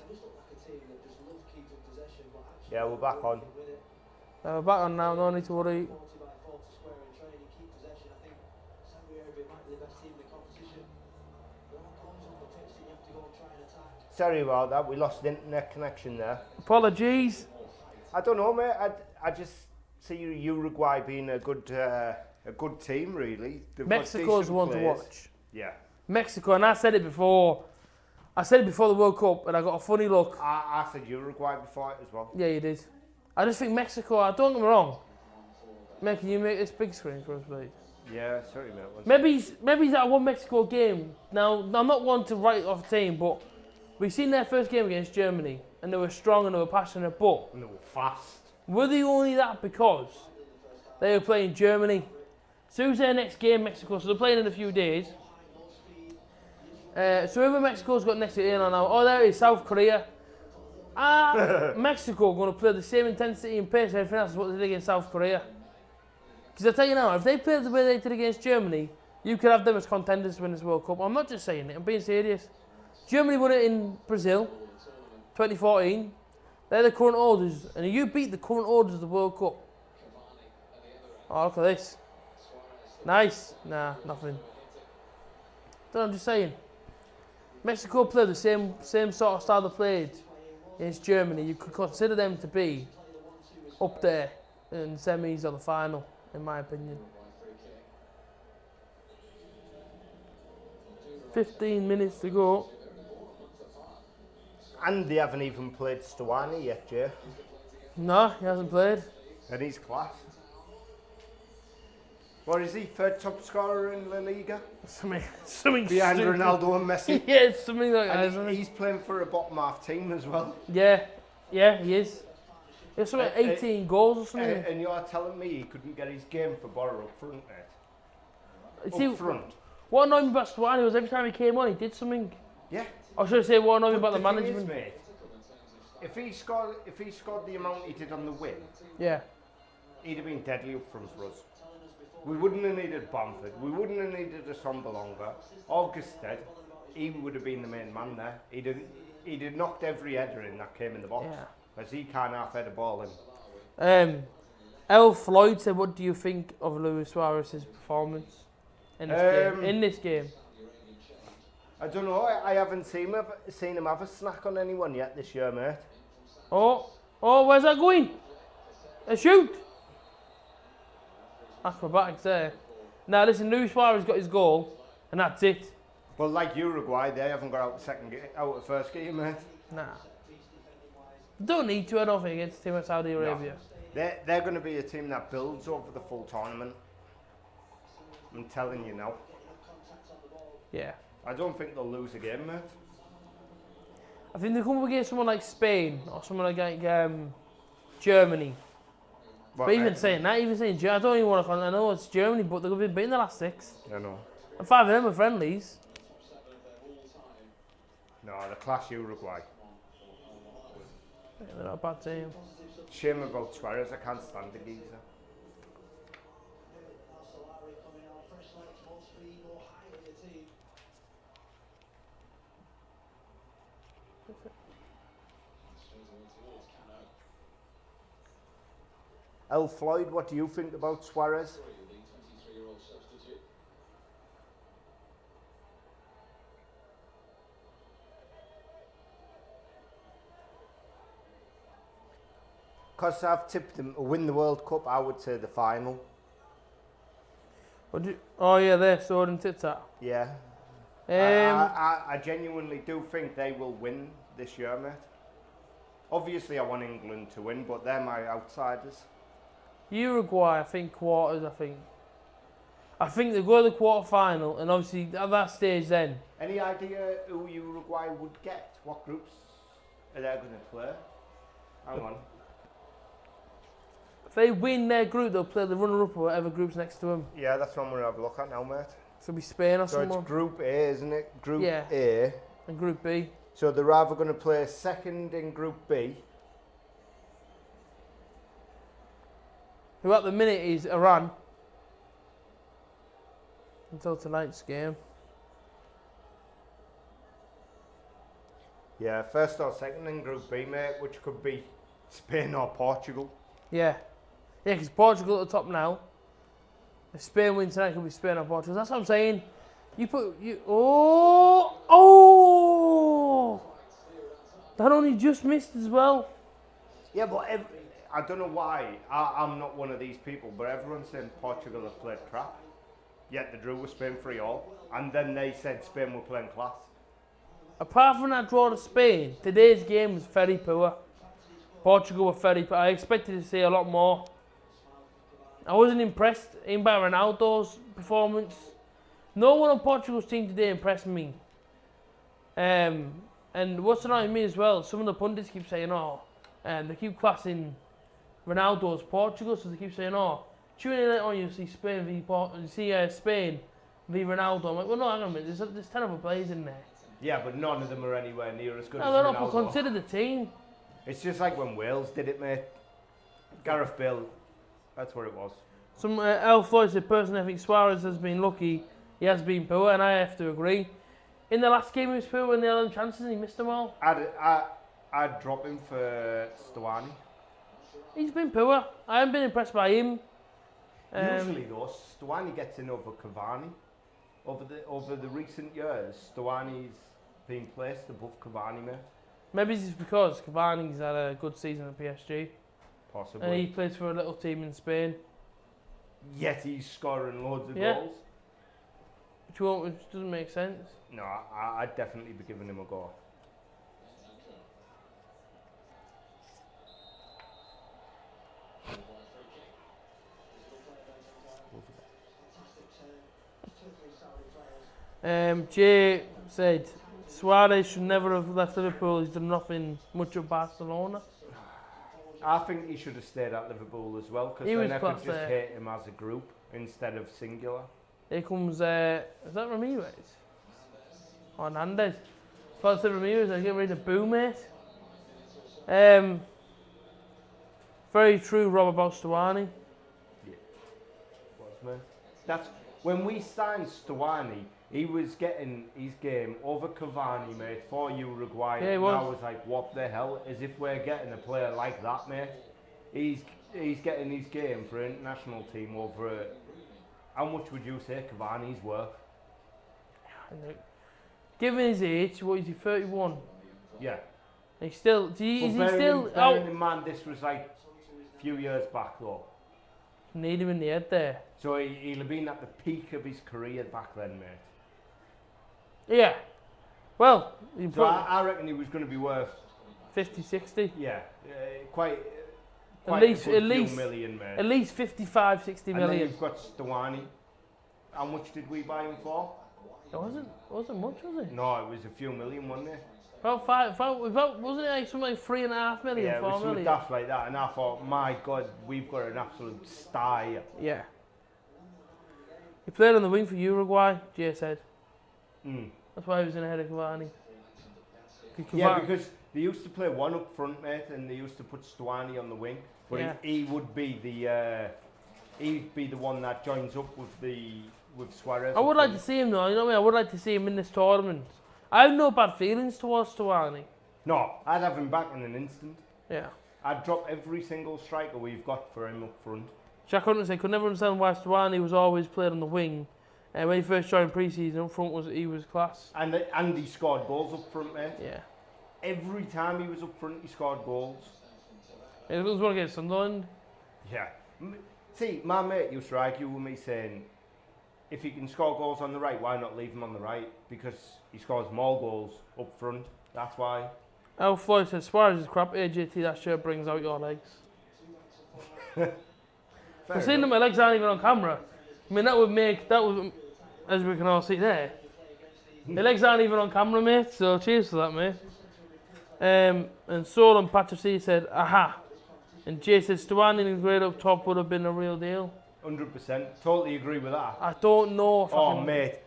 Yeah, we're back on. We're back on now, no need to worry. Sorry about that, we lost the internet connection there. Apologies. I don't know, mate. I just see Uruguay being a good team, really. They've got Mexico's the one to players. watch. Yeah. Mexico, and I said it before. I said it before the World Cup, and I got a funny look. I said Uruguay before it as well. Yeah, you did. I just think Mexico, don't get me wrong. Mate, can you make this big screen for us, please? Yeah, sorry, mate. Maybe it's that one Mexico game. Now, I'm not one to write off a team, but we've seen their first game against Germany, and they were strong and they were passionate, but And they were fast. were they only that because they were playing Germany? So who's their next game, Mexico? So they're playing in a few days. So whoever Mexico's got next to it now, oh there it is, South Korea. Mexico going to play the same intensity and pace and everything else as what they did against South Korea. Because I tell you now, if they played the way they did against Germany, you could have them as contenders to win this World Cup. I'm not just saying it, I'm being serious. Germany won it in Brazil, 2014. They're the current holders, and you beat the current holders of the World Cup. Oh, look at this. Nice. Nah, nothing. I'm just saying. Mexico played the same sort of style they played against Germany. You could consider them to be up there in the semis or the final, in my opinion. 15 minutes to go. And they haven't even played Stuani yet, Jay. No, he hasn't played. And he's class. What is he, 3rd top scorer in La Liga? Something Behind stupid. Ronaldo and Messi. Yeah, it's something like that, isn't And it? he's playing for a bottom half team as well. Yeah, he is. It's something like 18 goals or something. And you're telling me he couldn't get his game for Borough up front, mate? See, Up front. what annoyed me about Stuani was every time he came on, he did something. Yeah. Or should I say what annoyed me about the thing management? is, mate, if he scored the amount he did on the win, Yeah. he'd have been deadly up front for us. We wouldn't have needed Bamford. We wouldn't have needed a Somberlonger. Augusted, he would have been the main man there. He'd have knocked every header in that came in the box. Yeah. Because he can't half-head a ball in. L. Floyd said, what do you think of Luis Suarez's performance in this game? I don't know. I haven't seen him have a snack on anyone yet this year, mate. Oh, where's that going? A shoot! Acrobatics there. Now listen, Luis Suarez got his goal, and that's it. Well, like Uruguay, they haven't got out the first game, mate. Nah. Don't need to, I don't think, against a team of Saudi Arabia. No. They're going to be a team that builds over the full tournament. I'm telling you now. Yeah. I don't think they'll lose a game, mate. I think they come up against someone like Spain or someone like Germany. But even saying Germany, I don't even want to call it, I know it's Germany, but they've been beaten the last 6. I know. And 5 of them are friendlies. No, the class Uruguay. Yeah, they're not a bad team. Shame about Suarez, I can't stand the geezer. El Floyd, what do you think about Suarez? The 23-year-old substitute. Because I've tipped him to win the World Cup, I would say the final. Oh yeah, they're sword and tit tat. Yeah. Um, I genuinely do think they will win this year, mate. Obviously, I want England to win, but they're my outsiders. Uruguay, I think quarters. I think they go to the quarter final, and obviously at that stage, then Any idea who Uruguay would get? What groups are they going to play? Hang on. if they win their group, they'll play the runner-up or whatever group's next to them. Yeah, that's what I'm going to have a look at now, mate. So it'll be Spain or So someone. it's Group A, isn't it? Group Yeah. A. And Group B. So they're either going to play second in Group B. Who at the minute is Iran. Until tonight's game. Yeah, first or second in Group B, mate, which could be Spain or Portugal. Yeah. Yeah, because Portugal at the top now. If Spain win tonight, it could be Spain or Portugal. That's what I'm saying. Oh! That only just missed as well. Yeah, but I don't know why. I'm not one of these people, but everyone's saying Portugal have played crap. Yet they drew with Spain 3-3, and then they said Spain were playing class. Apart from that draw to Spain, today's game was very poor. Portugal were very poor. I expected to see a lot more. I wasn't impressed even by Ronaldo's performance. No one on Portugal's team today impressed me. And what's annoying me as well, some of the pundits keep saying, they keep classing Ronaldo as Portugal, so they keep saying, tune in later on, you see Spain v Spain v Ronaldo. I'm like, well, no, hang on a minute, there's 10 other players in there. Yeah, but none of them are anywhere near as good No, as they're Ronaldo. not, but consider the team. It's just like when Wales did it, mate. Gareth Bale, that's what it was. Some El Floyd said, personally, I think Suarez has been lucky. He has been poor, and I have to agree. In the last game, he was poor when they had them chances, and he missed them all. I'd drop him for Stuani. He's been poor. I haven't been impressed by him. Usually, though, Stuani gets in over Cavani. Over the recent years, Stuani's been placed above Cavani, mate. Maybe it's because Cavani's had a good season at PSG. Possibly. And he plays for a little team in Spain. Yet he's scoring loads of Yeah. goals. Which doesn't make sense. No, I'd definitely be giving him a go. Jay said Suarez should never have left Liverpool. He's done nothing much of Barcelona. I think he should have stayed at Liverpool as well, because He was then I could class just there. hate him as a group instead of singular. Here comes, is that Ramirez? Or Hernandez? I thought it said Ramirez, I get ready to boo, mate. Very true, Rob, about Stuani. That's when we signed Stuani, he was getting his game over Cavani, mate, for Uruguay. Yeah, he and was. I was like, what the hell? As if we're getting a player like that, mate. He's getting his game for an international team over. How much would you say Cavani's worth? Given his age, what is he, 31? Yeah. Is he still Bearing out? in mind, this was like a few years back, though. Need him in the head there. So he'll have been at the peak of his career back then, mate. Yeah. Well, he So I reckon he was going to be worth, 50, 60. yeah, quite At a few million, mate. At least 55, 60 And then million. you've got Stuani. How much did we buy him for? It wasn't much, was it? No, it was a few million, wasn't it? About wasn't it like something like 3.5 million, Yeah, it 4 was something million? daft like that. And I thought, my God, we've got an absolute star here. Yeah. He played on the wing for Uruguay, Jay said. Mm. That's why he was in ahead of Cavani. Yeah, because They used to play one up front, mate, and they used to put Stuani on the wing. But Yeah. he would be he'd be the one that joins up with Suarez. I would like to see him though, you know what I mean? I would like to see him in this tournament. I have no bad feelings towards Stuani. No, I'd have him back in an instant. Yeah. I'd drop every single striker we've got for him up front. Jack Hunter could never understand why Stuani was always played on the wing. And when he first joined pre-season, up front he was class. And he scored goals up front, mate. Yeah. Every time he was up front, he scored goals. It was one against Sunderland. Yeah. See, my mate used to argue with me saying, if he can score goals on the right, why not leave him on the right? Because he scores more goals up front. That's why. Al Floyd says Suarez is crap. AJT, that shirt brings out your legs. I've seen that my legs aren't even on camera. I mean, that would, as we can all see there, my legs aren't even on camera, mate. So cheers for that, mate. And Solon Patrici said, aha. And Jay said Stuani and grade up top would have been a real deal. 100%. Totally agree with that. I don't know if I can... mate.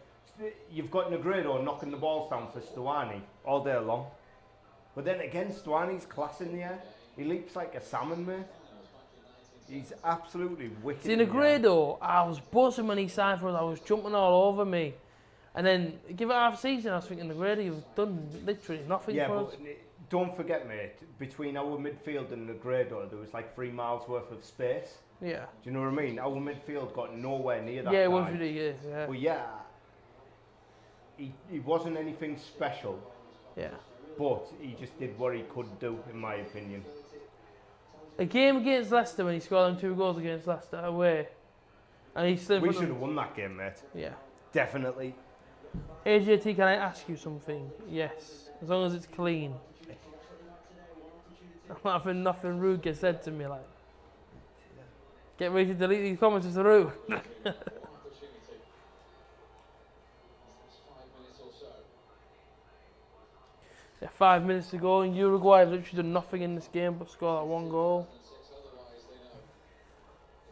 You've got Negredo knocking the balls down for Stuani all day long. But then again, Stuani's class in the air. He leaps like a salmon, mate. He's absolutely wicked. See, Negredo, I was buzzing when he signed for us. I was jumping all over me. And then, give it half a season, I was thinking, Negredo, you've done literally nothing for us. Yeah, but don't forget, mate, between our midfield and Negredo, there was like 3 miles worth of space. Yeah. Do you know what I mean? Our midfield got nowhere near that. Yeah, it guy. was ridiculous, yeah. But yeah, he wasn't anything special. Yeah. But he just did what he could do, in my opinion. A game against Leicester when he scored them 2 goals against Leicester away. And he's still... We should have won that game, mate. Yeah. Definitely. AJT, can I ask you something? Yes. As long as it's clean. Nothing rude gets said to me, like. Get ready to delete these comments, it's rude. Opportunity. That's 5 minutes or so. Yeah, 5 minutes to go in Uruguay. Have literally done nothing in this game but score that 1 goal. Otherwise,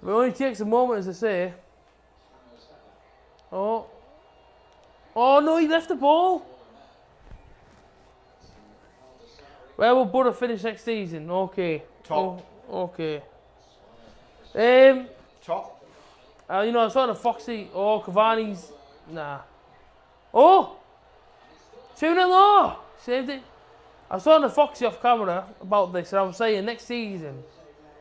they know. It only takes a moment, as they say. Oh. Oh no, he left the ball. Where will Butter finish next season? Okay. Top. Oh, okay. Top. You know, I saw the Foxy. Oh, Cavani's. Nah. Oh! 2-0. Oh! Saved it. I saw the Foxy off camera about this, and I was saying next season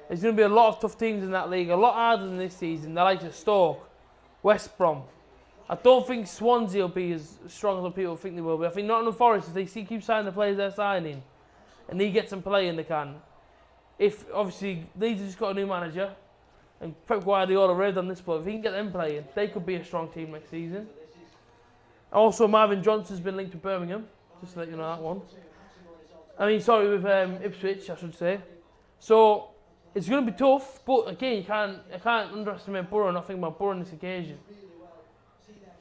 there's going to be a lot of tough teams in that league, a lot harder than this season. They're like Stoke, West Brom. I don't think Swansea will be as strong as people think they will be. I think Nottingham Forest, if they keep signing the players they're signing, and he gets them playing, they can. If obviously Leeds have just got a new manager, and Pep Guardiola raved on this, but if he can get them playing, they could be a strong team next season. Also, Marvin Johnson's been linked to Birmingham, just to let you know that one. I mean, sorry, with Ipswich, I should say. So it's going to be tough, but again, I can't underestimate Borough. Not think about Borough on this occasion.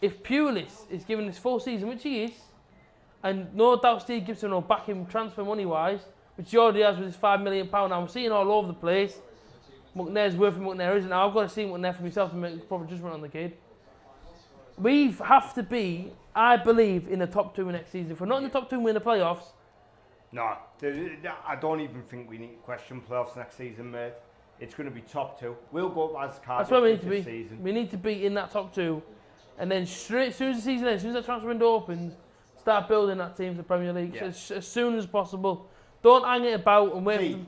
If Pulis is given this full season, which he is, and no doubt Steve Gibson will back him transfer money-wise, which he already has with his £5 million. Now I'm seeing all over the place. McNair's worth of McNair isn't. Now I've got to see McNair for myself to make a proper judgment on the kid. We have to be, I believe, in the top 2 next season. If we're not in the top 2 and we're in the playoffs. No, I don't even think we need to question playoffs next season, mate. It's going to be top 2. We'll go up as Cardiff That's where we need to this be. season. We need to be in that top 2. And then straight, as soon as the season ends, as soon as that transfer window opens, start building that team to the Premier League as soon as possible. Don't hang it about and wait for them.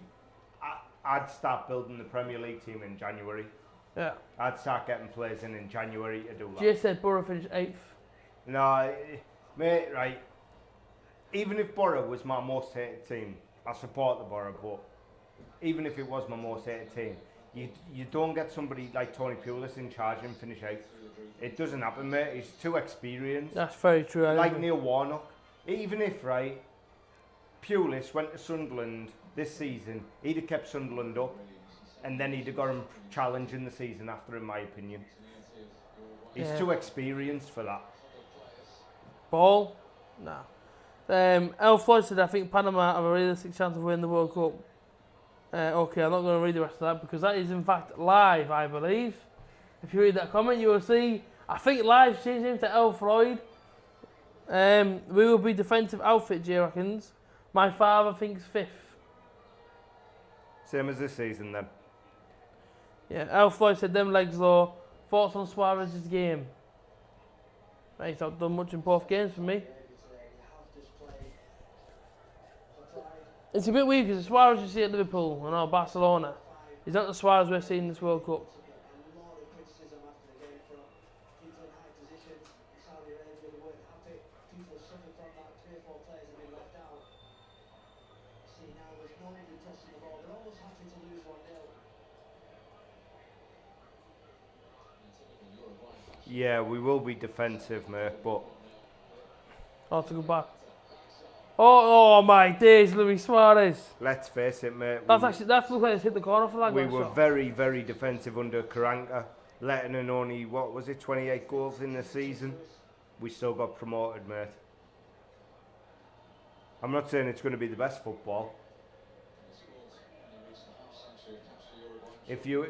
I'd start building the Premier League team in January. Yeah. I'd start getting players in January to do that. Jay said Borough finished 8th. No, mate, right. Even if Borough was my most hated team, I support the Borough, but even if it was my most hated team, you don't get somebody like Tony Pulis in charge and finish 8th. It doesn't happen, mate. He's too experienced. That's very true. Like Neil Warnock. Even if, right, Pulis went to Sunderland this season, he'd have kept Sunderland up, and then he'd have got him challenging the season after, in my opinion. He's too experienced for that. Ball? Nah. El Floyd said, I think Panama have a realistic chance of winning the World Cup. Okay, I'm not going to read the rest of that because that is in fact live, I believe. If you read that comment, you will see, I think live changed name to El Floyd. We will be defensive outfit, Jay reckons. My father thinks 5th. Same as this season then. Yeah, Al Floyd said them legs low. Thoughts on Suarez's game? Right, he's not done much in both games for me. It's a bit weird because the Suarez you see at Liverpool and or Barcelona, he's not the Suarez we're seeing in this World Cup. Yeah, we will be defensive, mate, but Oh, to go back. Oh my days, Luis Suarez. let's face it, mate. That's looks like it's hit the corner flag. We that were shot. very, very defensive under Karanka, letting in only, 28 goals in the season. We still got promoted, mate. I'm not saying it's going to be the best football. If you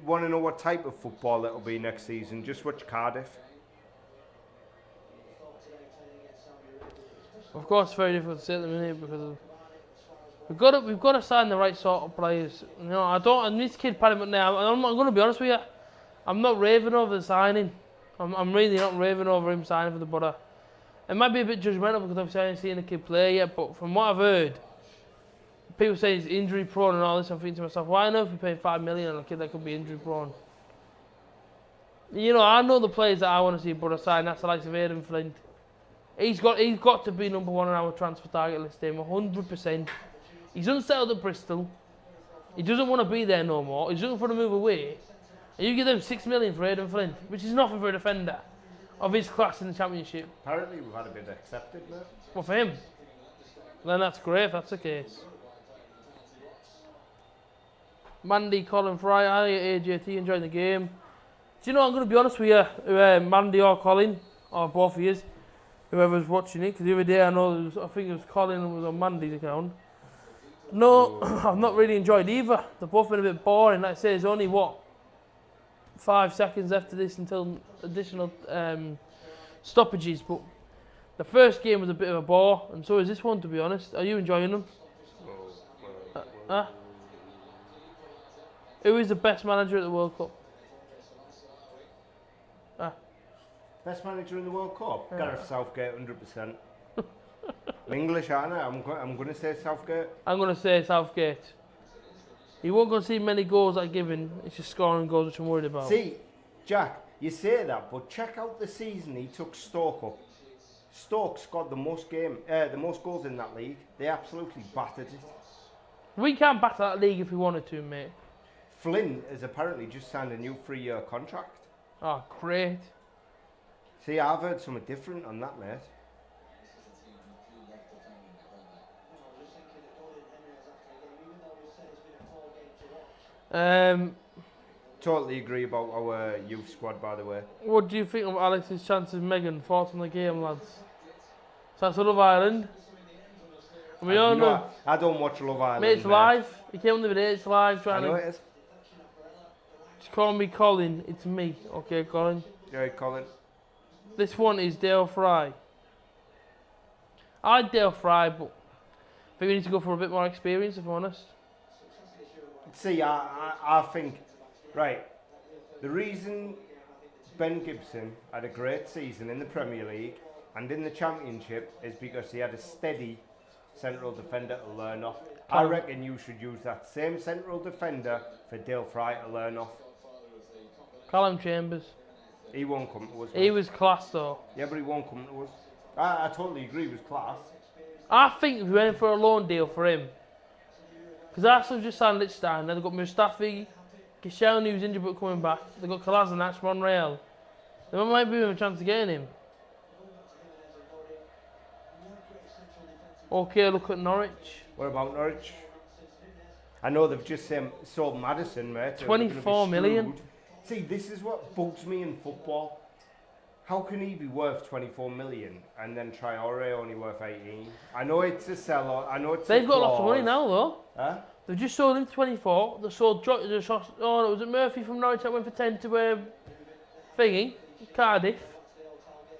want to know what type of football it'll be next season, just watch Cardiff. Of course, it's very difficult to say at the minute because we've got to sign the right sort of players. You know, and this kid Paddy McNair, I'm going to be honest with you, I'm not raving over the signing. I'm really not raving over him signing for the Borough. It might be a bit judgmental because obviously I haven't seen the kid play yet, but from what I've heard, people say he's injury prone and all this. I'm thinking to myself, why on earth we pay $5 million on a kid that could be injury prone? You know, I know the players that I want to see Borough sign. That's the likes of Aidan Flint. He's got to be number 1 on our transfer target list, 100%. He's unsettled at Bristol. He doesn't want to be there no more. He's looking for to move away. And you give them $6 million for Aidan Flint, which is nothing for a defender of his class in the Championship. Apparently we've had a bit accepted, mate. Well, for him, then that's great if that's the case. Mandy, Colin Fry, hi AJT, enjoying the game. Do you know, I'm going to be honest with you, Mandy or Colin, or both of you, whoever's watching it, because the other day I think it was Colin and was on Mandy's account. No, I've not really enjoyed either. They've both been a bit boring. Like I say, there's only, 5 seconds after this until additional stoppages, but the first game was a bit of a bore, and so is this one, to be honest. Are you enjoying them? Who is the best manager at the World Cup? Best manager in the World Cup? Yeah. Gareth Southgate, 100%. I'm English, aren't I? I'm going to say Southgate. I'm going to say Southgate. You won't go see many goals that are given. It's just scoring goals which I'm worried about. See, Jack, you say that, but check out the season he took Stoke up. Stoke scored the most goals in that league. They absolutely battered it. We can't batter that league if we wanted to, mate. Flynn has apparently just signed a new 3-year contract. Oh, great. See, I've heard something different on that, mate. Totally agree about our youth squad, by the way. What do you think of Alex's chances, Megan? Thoughts on the game, lads? So that's Love Island. And we all know. I don't watch Love Island. Mate, it's live. He came on the video, it's live. I know it is. Just call me Colin. It's me. Okay, Colin. Yeah, Colin. This one is Dale Fry. I like Dale Fry, but I think we need to go for a bit more experience, if I'm honest. See, I think, right, the reason Ben Gibson had a great season in the Premier League and in the Championship is because he had a steady central defender to learn off. I reckon you should use that same central defender for Dale Fry to learn off. Callum Chambers. He won't come to us. He was class, though. Yeah, but he won't come to us. I totally agree with class. I think if we went for a loan deal for him, because Arsenal just signed Lichstein, then they've got Mustafi, Koscielny who's injured but coming back, they've got Kolasinac, Monreal. There might be a chance of getting him. Okay, look at Norwich. What about Norwich? I know they've just sold Maddison, mate. 24 million. See, this is what bugs me in football. How can he be worth 24 million and then Traore only worth 18? I know it's a sell-on. I know it's. They've got lots of money now, though. Huh? They've just sold him 24. They sold. Was it Murphy from Norwich that went for 10 to thingy, Cardiff.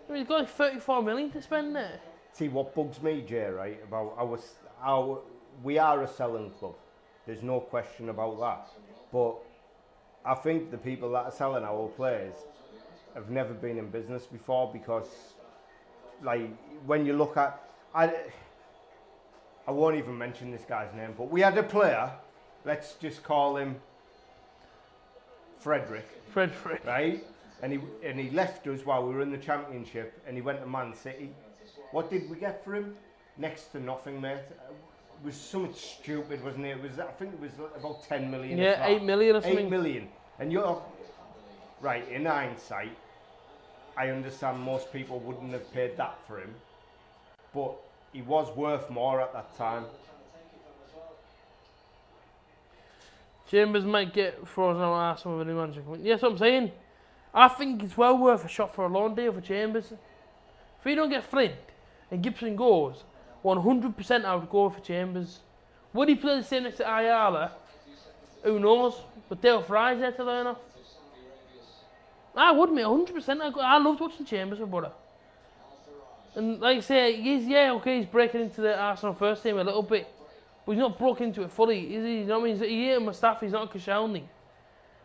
I mean, he's got like 34 million to spend there. See, what bugs me, Jay, right, about we are a selling club. There's no question about that. But I think the people that are selling our players have never been in business before, because, like, when you look at, I won't even mention this guy's name, but we had a player, let's just call him Frederick, right? And he left us while we were in the Championship, and he went to Man City. What did we get for him? Next to nothing, mate. It was something stupid, wasn't it? I think it was about 10 million. Yeah, 8 million or something. 8 million. And you're right, in hindsight, I understand most people wouldn't have paid that for him, but he was worth more at that time. Chambers might get frozen out of Arsenal with a new manager. Yeah, that's what I'm saying. I think it's well worth a shot for a loan deal for Chambers. If he don't get Flint and Gibson goes, 100% I would go for Chambers. Would he play the same next to Ayala? Who knows? But Dale Fry's there to learn off. I would, mate, 100%. I loved watching Chambers for Borough. And like I say, he's breaking into the Arsenal first team a little bit. But he's not broken into it fully, is he? You know what I mean? He ain't Mustafi, he's not Koscielny.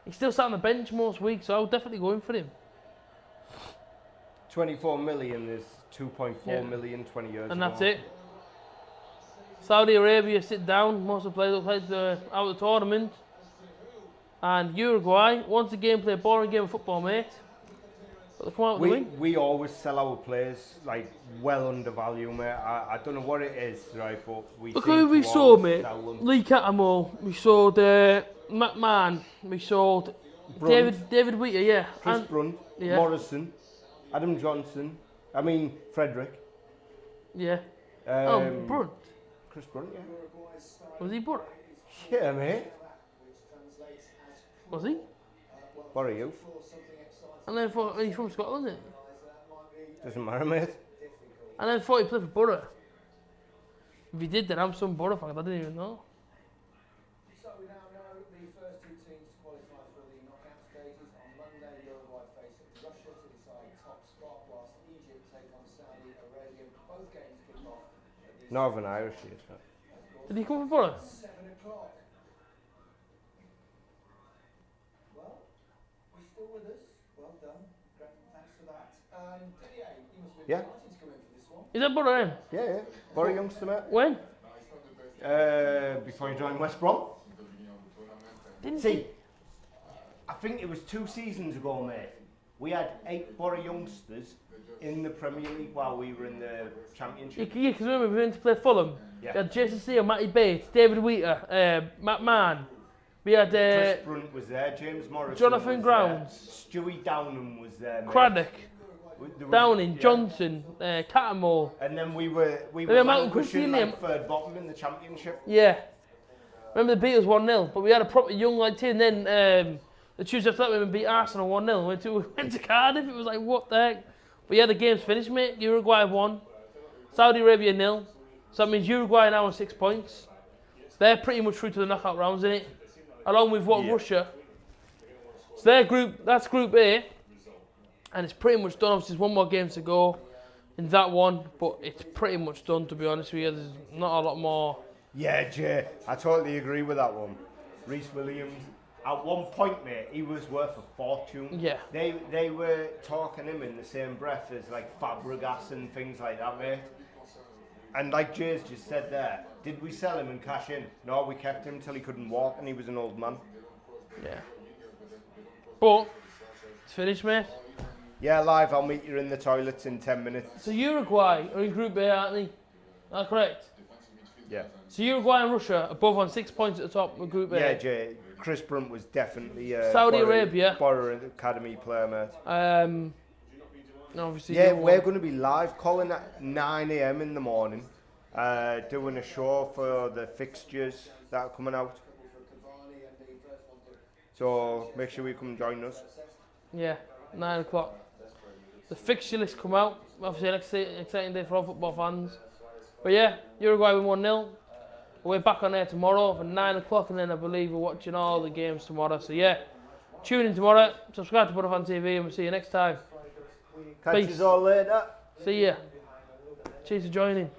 He's still sat on the bench most weeks, so I would definitely go in for him. 24 million is 2.4 million 20 years And ago. that's it. Saudi Arabia sit down, most of the players look like they're out of the tournament. And Uruguay, once again, play a boring game of football, mate. But they come out with the win. We always sell our players like well under value, mate. I don't know what it is, right, but we Look seem who we to sold, always mate. sell them. Lee Cattermole, we sold McMahon, we sold Brunt. David Wheater, yeah. Chris And, Brunt, yeah. Morrison, Adam Johnson, Frederick. Yeah. Brunt. Chris Brunt, yeah. Was he Brunt? Yeah, mate. Was he? What are you? And then he's from Scotland, isn't he? Doesn't matter, mate. And then thought he played for Borough. If he did, then I'm some Borough fan. I didn't even know. So we now know the first two teams to qualify for the knockout stages. On Monday, Uruguay face Russia to decide top spot, whilst Egypt take on Saudi Arabia. Both games kick off at the Northern Irish, yes, mate. Did he come from Borough? 7 o'clock. Well, you're still with us. Well done. Great, thanks for that. Didier, you must be Yeah. excited to come in for this one. Is that Borough then? Yeah. Borough youngster, mate. When? Before you joined West Brom. Didn't See, I think it was 2 seasons ago, mate. We had 8 Borough youngsters in the Premier League while we were in the Championship. Yeah, because remember we went to play Fulham. Yeah. We had Jason Steele, Matty Bates, David Wheater, Matt Mann. We had Chris Brunt was there, James Morrison Jonathan was Grounds. there, Stewie Downham was there, mate. Craddock, There was- Downing, yeah. Johnson, Cattermore. And then we were Malcolm pushing Christian, like third bottom in the Championship. Yeah. Remember they beat us 1-0, but we had a proper young like team. Then the Tuesday after that we beat Arsenal 1-0. Went to Cardiff. It was like what the heck. But yeah, the game's finished, mate. Uruguay won. Saudi Arabia 0. So that means Uruguay are now on 6 points. They're pretty much through to the knockout rounds, innit? Along with Russia. So their group, that's Group A. And it's pretty much done. Obviously, there's one more game to go in that one. But it's pretty much done, to be honest with you. There's not a lot more. Yeah, Jay, I totally agree with that one. Reece Williams, at one point, mate, he was worth a fortune. Yeah. They were talking him in the same breath as like Fabregas and things like that, mate. And like Jay's just said there, did we sell him and cash in? No, we kept him till he couldn't walk and he was an old man. Yeah. But it's finished, mate. Yeah, live, I'll meet you in the toilets in 10 minutes. So Uruguay are in Group A, aren't they? Is that correct? Yeah. So Uruguay and Russia are both on 6 points at the top of Group A. Yeah, Jay, Chris Brunt was definitely Saudi Arabia. Borough Academy player, mate. Obviously. Yeah, we're going to be live calling at 9 a.m. in the morning, doing a show for the fixtures that are coming out. So make sure you come join us. Yeah, 9 o'clock. The fixture list come out. Obviously, an exciting day for all football fans. But yeah, Uruguay win 1-0. We're back on air tomorrow for 9 o'clock, and then I believe we're watching all the games tomorrow. So yeah, tune in tomorrow. Subscribe to Borofantv, and we'll see you next time. Catch Peace. you all later. See ya. Cheers for joining.